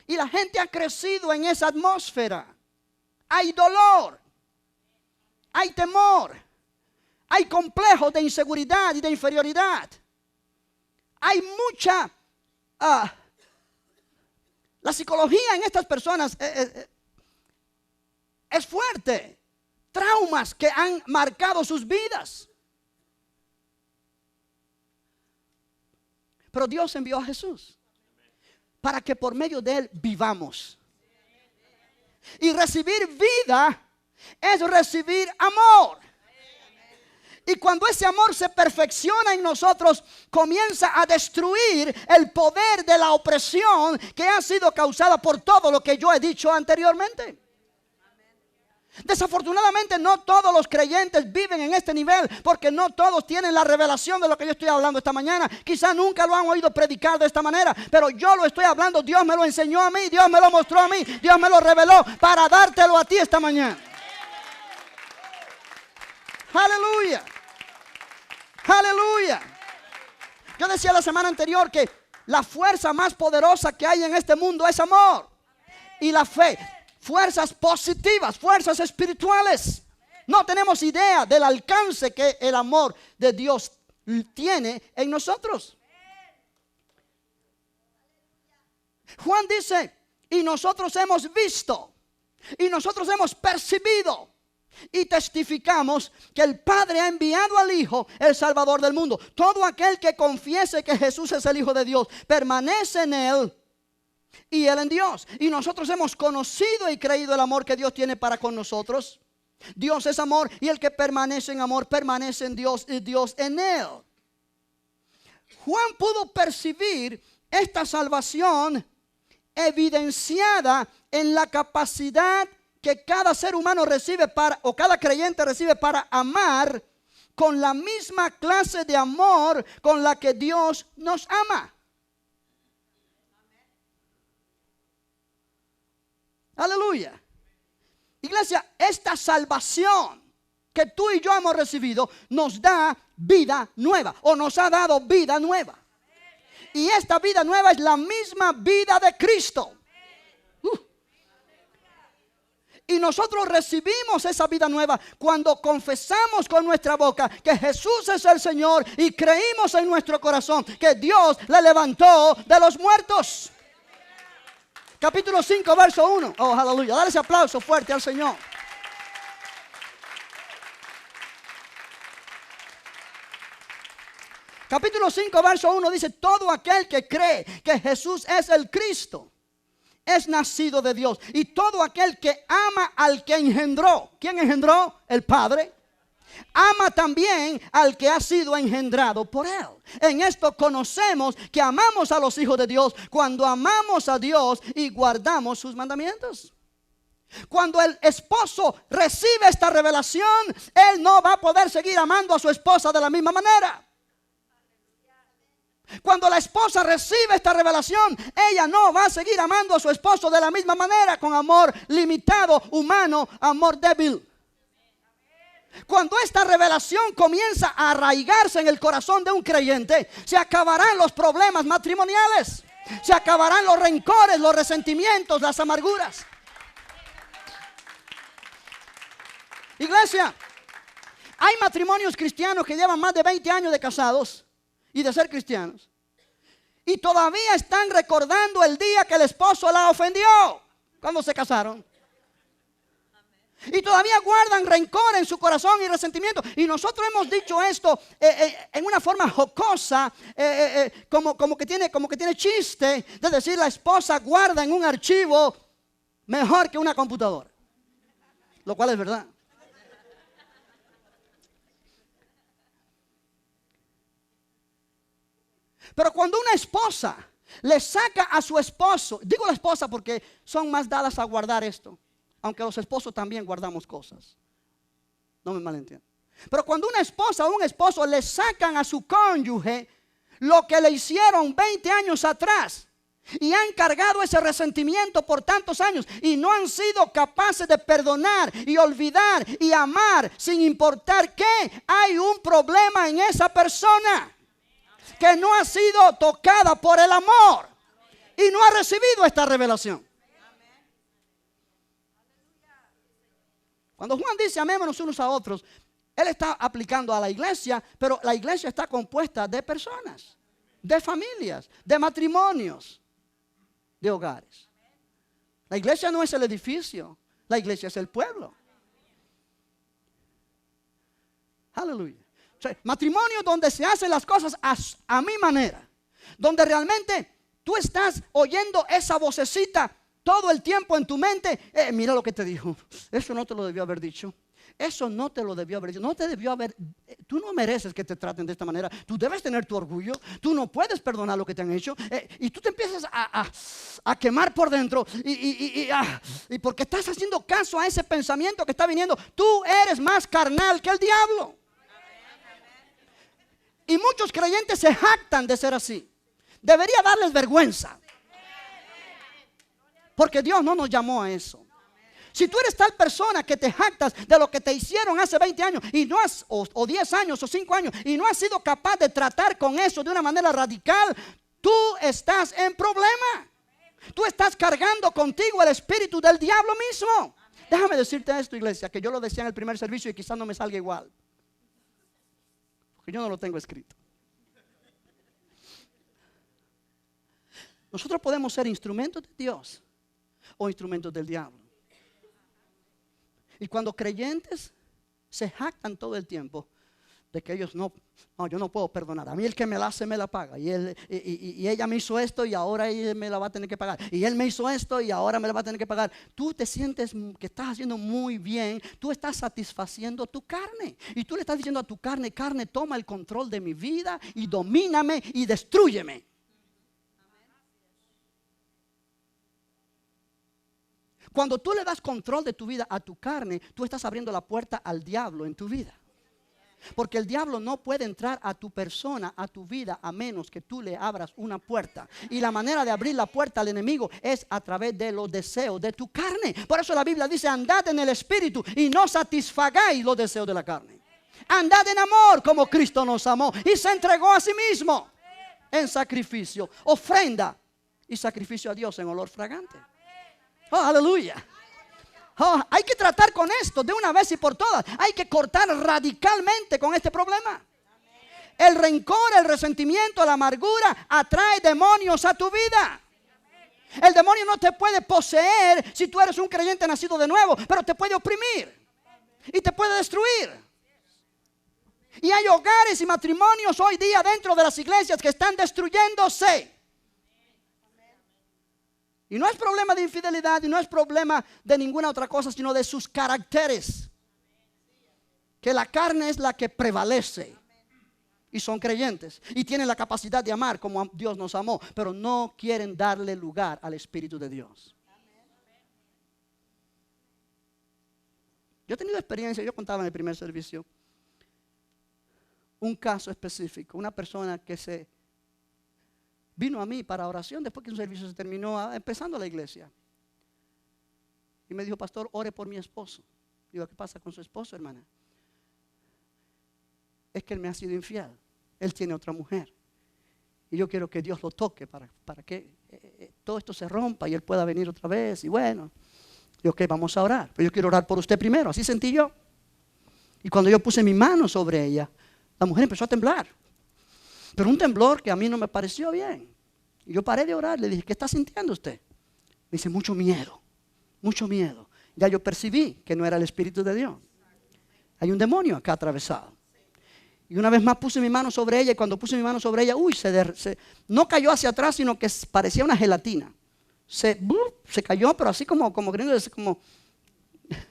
Y la gente ha crecido en esa atmósfera. Hay dolor, hay temor, hay complejos de inseguridad y de inferioridad. Hay mucha, la psicología en estas personas es fuerte. Traumas que han marcado sus vidas. Pero Dios envió a Jesús para que por medio de Él vivamos. Y recibir vida es recibir amor. Y cuando ese amor se perfecciona en nosotros, comienza a destruir el poder de la opresión que ha sido causada por todo lo que yo he dicho anteriormente. Desafortunadamente no todos los creyentes viven en este nivel, porque no todos tienen la revelación de lo que yo estoy hablando esta mañana. Quizá nunca lo han oído predicar de esta manera, pero yo lo estoy hablando. Dios me lo enseñó a mí, Dios me lo mostró a mí, Dios me lo reveló para dártelo a ti esta mañana. Aleluya, aleluya. Yo decía la semana anterior que la fuerza más poderosa que hay en este mundo es amor y la fe. Fuerzas positivas, fuerzas espirituales. No tenemos idea del alcance que el amor de Dios tiene en nosotros. Juan dice, y nosotros hemos visto, y nosotros hemos percibido, y testificamos que el Padre ha enviado al Hijo, el Salvador del mundo. Todo aquel que confiese que Jesús es el Hijo de Dios, permanece en Él y Él en Dios. Y nosotros hemos conocido y creído el amor que Dios tiene para con nosotros. Dios es amor, y el que permanece en amor permanece en Dios y Dios en Él. Juan pudo percibir esta salvación evidenciada en la capacidad que cada ser humano recibe o cada creyente recibe para amar con la misma clase de amor con la que Dios nos ama. Aleluya. Iglesia, esta salvación que tú y yo hemos recibido nos da vida nueva, o nos ha dado vida nueva. Y esta vida nueva es la misma vida de Cristo. Y nosotros recibimos esa vida nueva cuando confesamos con nuestra boca que Jesús es el Señor y creímos en nuestro corazón que Dios le levantó de los muertos. Capítulo 5, verso 1. Oh, aleluya. Dale ese aplauso fuerte al Señor. Capítulo 5, verso 1 dice: todo aquel que cree que Jesús es el Cristo es nacido de Dios. Y todo aquel que ama al que engendró. ¿Quién engendró? El Padre. Ama también al que ha sido engendrado por Él. En esto conocemos que amamos a los hijos de Dios cuando amamos a Dios y guardamos sus mandamientos. Cuando el esposo recibe esta revelación, él no va a poder seguir amando a su esposa de la misma manera. Cuando la esposa recibe esta revelación, ella no va a seguir amando a su esposo de la misma manera, con amor limitado, humano, amor débil. Cuando esta revelación comienza a arraigarse en el corazón de un creyente, se acabarán los problemas matrimoniales, se acabarán los rencores, los resentimientos, las amarguras. Iglesia, hay matrimonios cristianos que llevan más de 20 años de casados y de ser cristianos, y todavía están recordando el día que el esposo la ofendió cuando se casaron. Y todavía guardan rencor en su corazón y resentimiento. Y nosotros hemos dicho esto en una forma jocosa, como que tiene chiste, de decir: la esposa guarda en un archivo mejor que una computadora. Lo cual es verdad. Pero cuando una esposa le saca a su esposo, digo la esposa porque son más dadas a guardar esto, aunque los esposos también guardamos cosas. No me malentiendan. Pero cuando una esposa o un esposo le sacan a su cónyuge lo que le hicieron 20 años atrás y han cargado ese resentimiento por tantos años y no han sido capaces de perdonar y olvidar y amar sin importar qué, hay un problema en esa persona que no ha sido tocada por el amor y no ha recibido esta revelación. Cuando Juan dice amémonos unos a otros, él está aplicando a la iglesia, pero la iglesia está compuesta de personas, de familias, de matrimonios, de hogares. La iglesia no es el edificio, la iglesia es el pueblo. Aleluya. O sea, matrimonio donde se hacen las cosas a mi manera, donde realmente tú estás oyendo esa vocecita todo el tiempo en tu mente. Mira lo que te dijo, eso no te lo debió haber dicho. Eso no te lo debió haber dicho. No te debió haber. Tú no mereces que te traten de esta manera. Tú debes tener tu orgullo. Tú no puedes perdonar lo que te han hecho. Y tú te empiezas a quemar por dentro. Y porque estás haciendo caso a ese pensamiento que está viniendo. Tú eres más carnal que el diablo. Y muchos creyentes se jactan de ser así. Debería darles vergüenza. Porque Dios no nos llamó a eso. Si tú eres tal persona que te jactas de lo que te hicieron hace 20 años y no has, o 10 años o 5 años y no has sido capaz de tratar con eso de una manera radical, tú estás en problema. Tú estás cargando contigo el espíritu del diablo mismo. Déjame decirte esto, iglesia, que yo lo decía en el primer servicio y quizás no me salga igual, porque yo no lo tengo escrito. Nosotros podemos ser instrumentos de Dios o instrumentos del diablo. Y cuando creyentes se jactan todo el tiempo de que ellos no, yo no puedo perdonar. A mí el que me la hace me la paga. Y ella me hizo esto y ahora ella me la va a tener que pagar. Y él me hizo esto y ahora me la va a tener que pagar. Tú te sientes que estás haciendo muy bien. Tú estás satisfaciendo tu carne. Y tú le estás diciendo a tu carne, carne, toma el control de mi vida y domíname y destrúyeme. Cuando tú le das control de tu vida a tu carne, tú estás abriendo la puerta al diablo en tu vida. Porque el diablo no puede entrar a tu persona, a tu vida, a menos que tú le abras una puerta. Y la manera de abrir la puerta al enemigo es a través de los deseos de tu carne. Por eso la Biblia dice, andad en el espíritu y no satisfagáis los deseos de la carne. Andad en amor como Cristo nos amó y se entregó a sí mismo en sacrificio, ofrenda y sacrificio a Dios en olor fragante. Oh, aleluya. Oh, hay que tratar con esto de una vez y por todas. Hay que cortar radicalmente con este problema. El rencor, el resentimiento, la amargura atrae demonios a tu vida. El demonio no te puede poseer si tú eres un creyente nacido de nuevo, pero te puede oprimir y te puede destruir. Y hay hogares y matrimonios hoy día dentro de las iglesias que están destruyéndose. Y no es problema de infidelidad y no es problema de ninguna otra cosa, sino de sus caracteres. Que la carne es la que prevalece. Y son creyentes. Y tienen la capacidad de amar como Dios nos amó. Pero no quieren darle lugar al Espíritu de Dios. Yo he tenido experiencia, yo contaba en el primer servicio. Un caso específico. Una persona que se vino a mí para oración después que un servicio se terminó, empezando la iglesia. Y me dijo, pastor, ore por mi esposo. Digo, ¿qué pasa con su esposo, hermana? Es que él me ha sido infiel. Él tiene otra mujer. Y yo quiero que Dios lo toque para que todo esto se rompa y él pueda venir otra vez. Y bueno, digo, ok, vamos a orar. Pero yo quiero orar por usted primero. Así sentí yo. Y cuando yo puse mi mano sobre ella, la mujer empezó a temblar. Pero un temblor que a mí no me pareció bien. Y yo paré de orar, le dije, ¿qué está sintiendo usted? Me dice, mucho miedo, mucho miedo. Ya yo percibí que no era el Espíritu de Dios. Hay un demonio acá atravesado. Y una vez más puse mi mano sobre ella y cuando puse mi mano sobre ella, no cayó hacia atrás, sino que parecía una gelatina. Se cayó, pero así como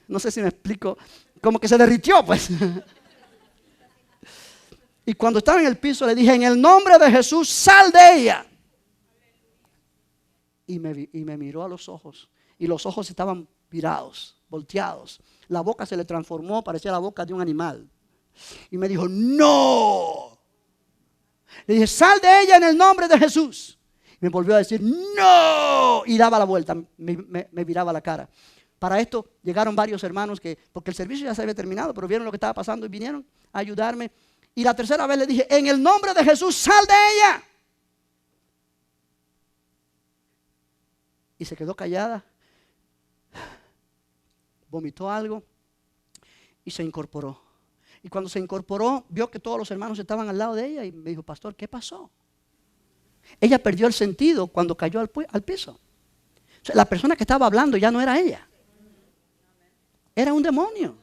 no sé si me explico, como que se derritió, pues. Y cuando estaba en el piso le dije, en el nombre de Jesús, sal de ella. Y me miró a los ojos. Y los ojos estaban virados, volteados. La boca se le transformó, parecía la boca de un animal. Y me dijo, no. Le dije, sal de ella en el nombre de Jesús. Y me volvió a decir, no. Y daba la vuelta, me viraba la cara. Para esto llegaron varios hermanos porque el servicio ya se había terminado, pero vieron lo que estaba pasando y vinieron a ayudarme. Y la tercera vez le dije, en el nombre de Jesús, sal de ella. Y se quedó callada. Vomitó algo y se incorporó. Y cuando se incorporó, vio que todos los hermanos estaban al lado de ella y me dijo, pastor, ¿qué pasó? Ella perdió el sentido cuando cayó al piso. O sea, la persona que estaba hablando ya no era ella. Era un demonio.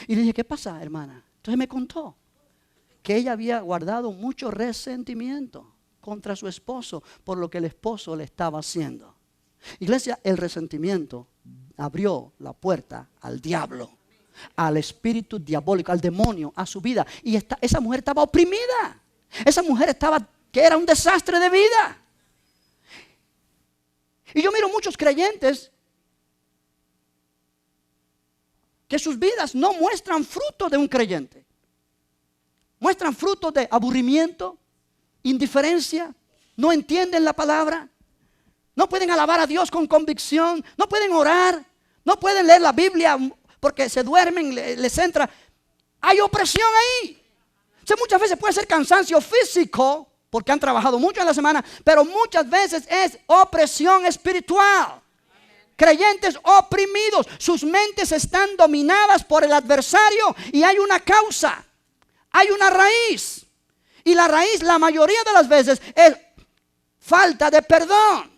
Y le dije, ¿qué pasa, hermana? Entonces me contó que ella había guardado mucho resentimiento contra su esposo por lo que el esposo le estaba haciendo. Iglesia, el resentimiento abrió la puerta al diablo, al espíritu diabólico, al demonio, a su vida. Y esa mujer estaba oprimida. Esa mujer que era un desastre de vida. Y yo miro muchos creyentes que sus vidas no muestran fruto de un creyente. Muestran fruto de aburrimiento, indiferencia, no entienden la palabra, no pueden alabar a Dios con convicción, no pueden orar, no pueden leer la Biblia porque se duermen, les entra. Hay opresión ahí. O sea, muchas veces puede ser cansancio físico porque han trabajado mucho en la semana, pero muchas veces es opresión espiritual. Creyentes oprimidos, sus mentes están dominadas por el adversario y hay una causa, hay una raíz. Y la raíz, la mayoría de las veces, es falta de perdón,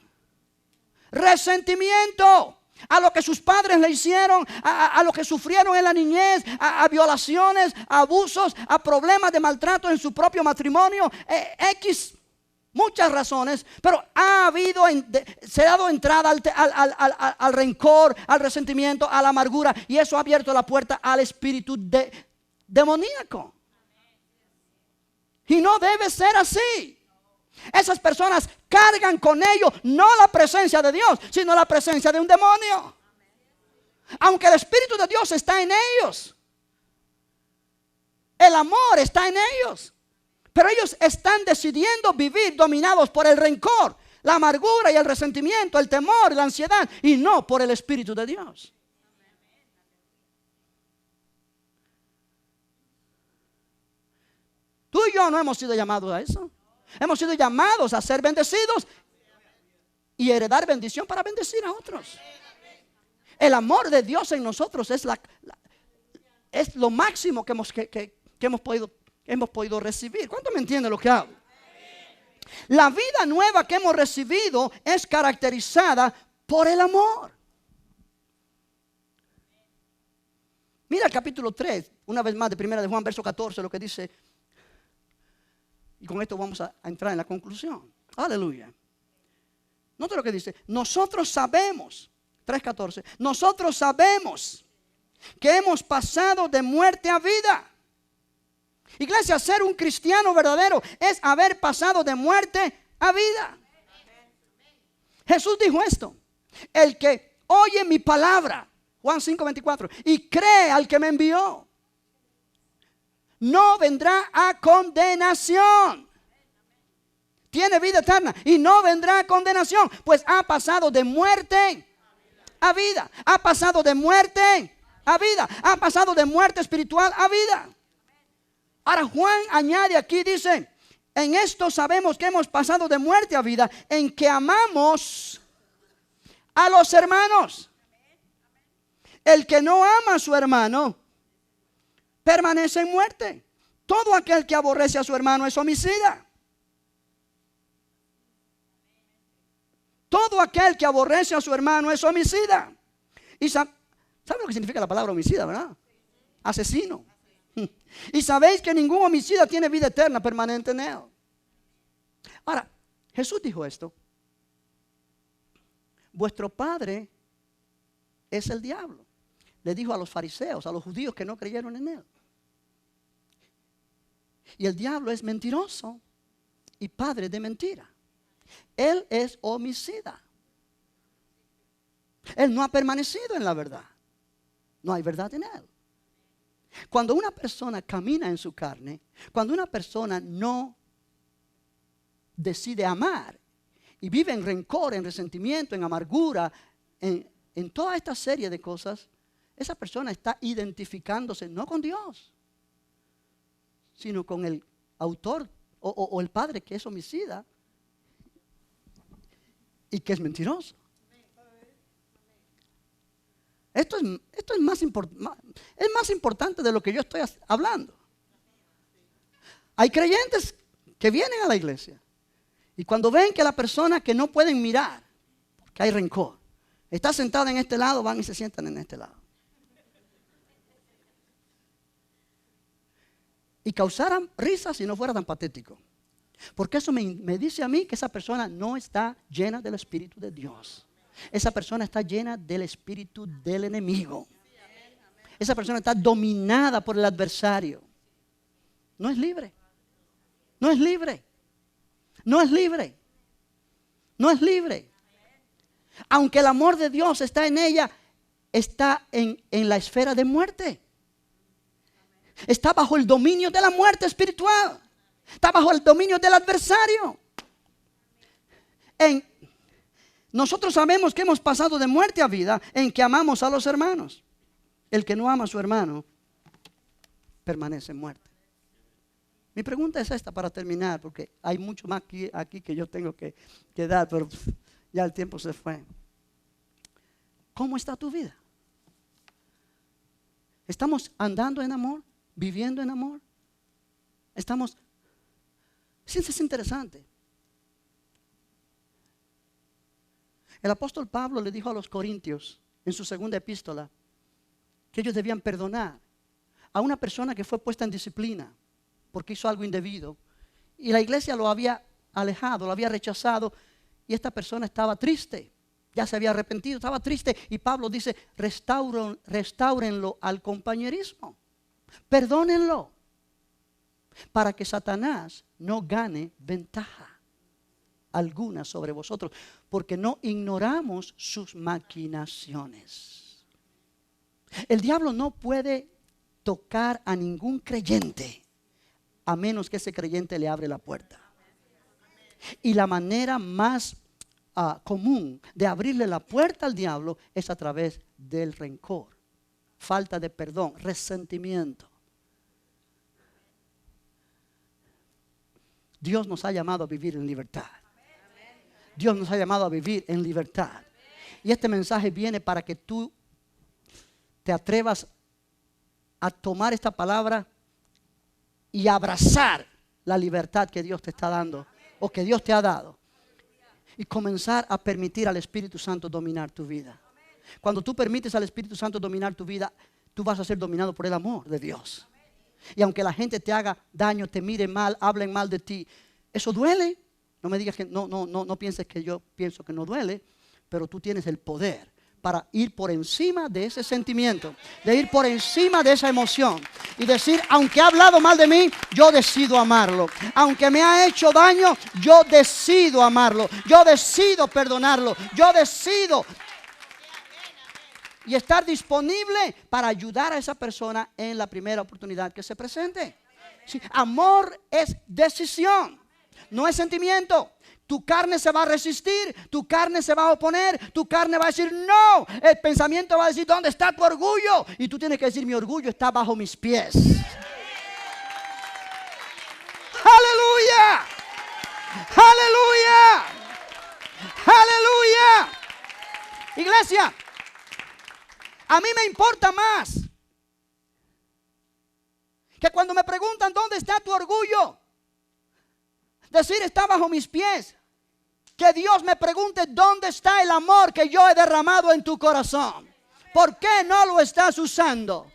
resentimiento a lo que sus padres le hicieron, a lo que sufrieron en la niñez, a violaciones, a abusos, a problemas de maltrato en su propio matrimonio, muchas razones, pero se ha dado entrada al rencor, al resentimiento, a la amargura, y eso ha abierto la puerta al espíritu demoníaco. Y no debe ser así. Esas personas cargan con ellos no la presencia de Dios, sino la presencia de un demonio. Aunque el Espíritu de Dios está en ellos, el amor está en ellos, pero ellos están decidiendo vivir dominados por el rencor, la amargura y el resentimiento, el temor y la ansiedad, y no por el Espíritu de Dios. Tú y yo no hemos sido llamados a eso. Hemos sido llamados a ser bendecidos y heredar bendición para bendecir a otros. El amor de Dios en nosotros es lo máximo que hemos podido recibir. ¿Cuánto me entiende lo que hablo? La vida nueva que hemos recibido es caracterizada por el amor. Mira el capítulo 3, una vez más de Primera de Juan, verso 14, lo que dice. Y con esto vamos a entrar en la conclusión. Aleluya. Nota lo que dice. Nosotros sabemos, 3:14, nosotros sabemos que hemos pasado de muerte a vida. Iglesia, ser un cristiano verdadero es haber pasado de muerte a vida. Jesús dijo esto: el que oye mi palabra, Juan 5:24, y cree al que me envió, no vendrá a condenación. Tiene vida eterna y no vendrá a condenación, pues ha pasado de muerte a vida. Ha pasado de muerte a vida. Ha pasado de muerte espiritual a vida. Ahora Juan añade aquí, dice: en esto sabemos que hemos pasado de muerte a vida, en que amamos a los hermanos. El que no ama a su hermano permanece en muerte. Todo aquel que aborrece a su hermano es homicida. Todo aquel que aborrece a su hermano es homicida. Y ¿sabe lo que significa la palabra homicida, verdad? Asesino. Y sabéis que ningún homicida tiene vida eterna permanente en él. Ahora, Jesús dijo esto: vuestro padre es el diablo. Le dijo a los fariseos, a los judíos que no creyeron en él. Y el diablo es mentiroso y padre de mentira. Él es homicida. Él no ha permanecido en la verdad. No hay verdad en él. Cuando una persona camina en su carne, cuando una persona no decide amar y vive en rencor, en resentimiento, en amargura, en toda esta serie de cosas, esa persona está identificándose no con Dios, sino con el autor o el padre que es homicida y que es mentiroso. Esto es más importante de lo que yo estoy hablando. Hay creyentes que vienen a la iglesia y cuando ven que la persona que no pueden mirar, porque hay rencor, está sentada en este lado, van y se sientan en este lado. Y causaran risas si no fuera tan patético. Porque eso me dice a mí que esa persona no está llena del Espíritu de Dios. Esa persona está llena del espíritu del enemigo. Esa persona está dominada por el adversario. No es libre. No es libre. No es libre. No es libre. Aunque el amor de Dios está en ella, está en la esfera de muerte. Está bajo el dominio de la muerte espiritual. Está bajo el dominio del adversario. Nosotros sabemos que hemos pasado de muerte a vida en que amamos a los hermanos. El que no ama a su hermano permanece en muerte. Mi pregunta es esta para terminar, porque hay mucho más aquí que yo tengo que dar, pero ya el tiempo se fue. ¿Cómo está tu vida? ¿Estamos andando en amor? ¿Viviendo en amor? Siempre es interesante. El apóstol Pablo le dijo a los corintios en su segunda epístola que ellos debían perdonar a una persona que fue puesta en disciplina porque hizo algo indebido y la iglesia lo había alejado, lo había rechazado y esta persona estaba triste, ya se había arrepentido, estaba triste y Pablo dice: restáurenlo al compañerismo, perdónenlo para que Satanás no gane ventaja alguna sobre vosotros, porque no ignoramos sus maquinaciones. El diablo no puede tocar a ningún creyente a menos que ese creyente le abre la puerta. Y la manera más común de abrirle la puerta al diablo es a través del rencor, falta de perdón, resentimiento. Dios nos ha llamado a vivir en libertad. Dios nos ha llamado a vivir en libertad. Y este mensaje viene para que tú te atrevas a tomar esta palabra y abrazar la libertad que Dios te está dando o que Dios te ha dado. Y comenzar a permitir al Espíritu Santo dominar tu vida. Cuando tú permites al Espíritu Santo dominar tu vida, tú vas a ser dominado por el amor de Dios. Y aunque la gente te haga daño, te mire mal, hablen mal de ti, eso duele. No me digas que no pienses que yo pienso que no duele, pero tú tienes el poder para ir por encima de ese sentimiento, de ir por encima de esa emoción y decir: aunque ha hablado mal de mí, yo decido amarlo. Aunque me ha hecho daño, yo decido amarlo. Yo decido perdonarlo. Yo decido y estar disponible para ayudar a esa persona en la primera oportunidad que se presente. Sí, amor es decisión. No es sentimiento. Tu carne se va a resistir, tu carne se va a oponer, tu carne va a decir no. El pensamiento va a decir: ¿dónde está tu orgullo? Y tú tienes que decir: mi orgullo está bajo mis pies. ¡Aleluya! ¡Aleluya! ¡Aleluya! Iglesia, a mí me importa más que cuando me preguntan: ¿dónde está tu orgullo? Decir: está bajo mis pies. Que Dios me pregunte: ¿dónde está el amor que yo he derramado en tu corazón? ¿Por qué no lo estás usando?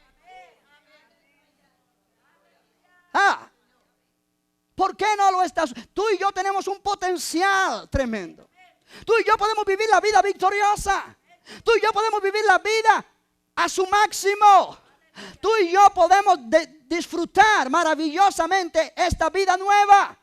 ¿Por qué no lo estás usando? Tú y yo tenemos un potencial tremendo. Tú y yo podemos vivir la vida victoriosa. Tú y yo podemos vivir la vida a su máximo. Tú y yo podemos disfrutar maravillosamente esta vida nueva.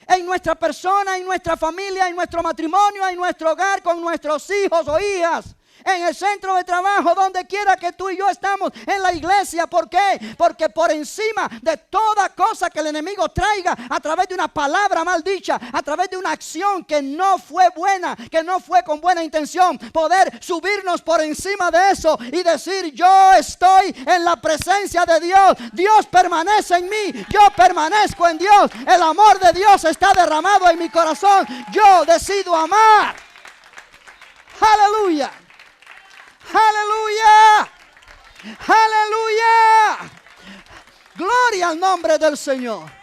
En nuestra persona, en nuestra familia, en nuestro matrimonio, en nuestro hogar, con nuestros hijos o hijas. en el centro de trabajo, donde quiera que tú y yo estamos, en la iglesia. ¿Por qué? Porque por encima de toda cosa que el enemigo traiga a través de una palabra mal dicha, a través de una acción que no fue buena, que no fue con buena intención, poder subirnos por encima de eso y decir: yo estoy en la presencia de Dios, Dios permanece en mí, yo permanezco en Dios, el amor de Dios está derramado en mi corazón, yo decido amar. Aleluya, aleluya, aleluya. Gloria al nombre del Señor.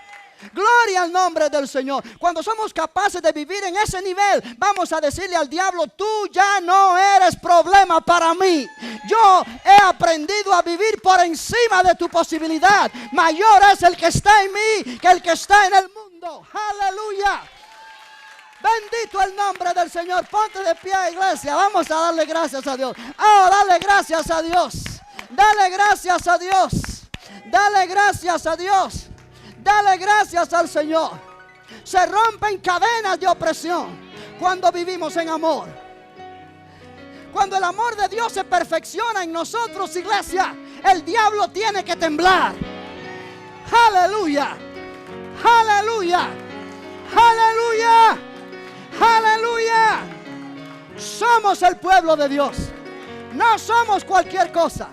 Gloria al nombre del Señor. Cuando somos capaces de vivir en ese nivel, vamos a decirle al diablo: tú ya no eres problema para mí. Yo he aprendido a vivir por encima de tu posibilidad. Mayor es el que está en mí que el que está en el mundo. Aleluya. Bendito el nombre del Señor. Ponte de pie, iglesia. Vamos a darle gracias a Dios. Dale gracias a Dios. Dale gracias a Dios. Dale gracias a Dios. Dale gracias al Señor. Se rompen cadenas de opresión cuando vivimos en amor. Cuando el amor de Dios se perfecciona en nosotros, iglesia, el diablo tiene que temblar. Aleluya. Aleluya. Aleluya. Aleluya. Somos el pueblo de Dios. No somos cualquier cosa.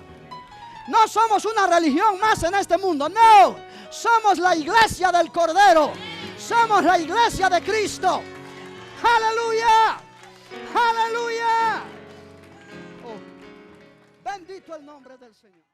No somos una religión más en este mundo. No. Somos la iglesia del Cordero. Somos la iglesia de Cristo. Aleluya. Aleluya. Bendito el nombre del Señor.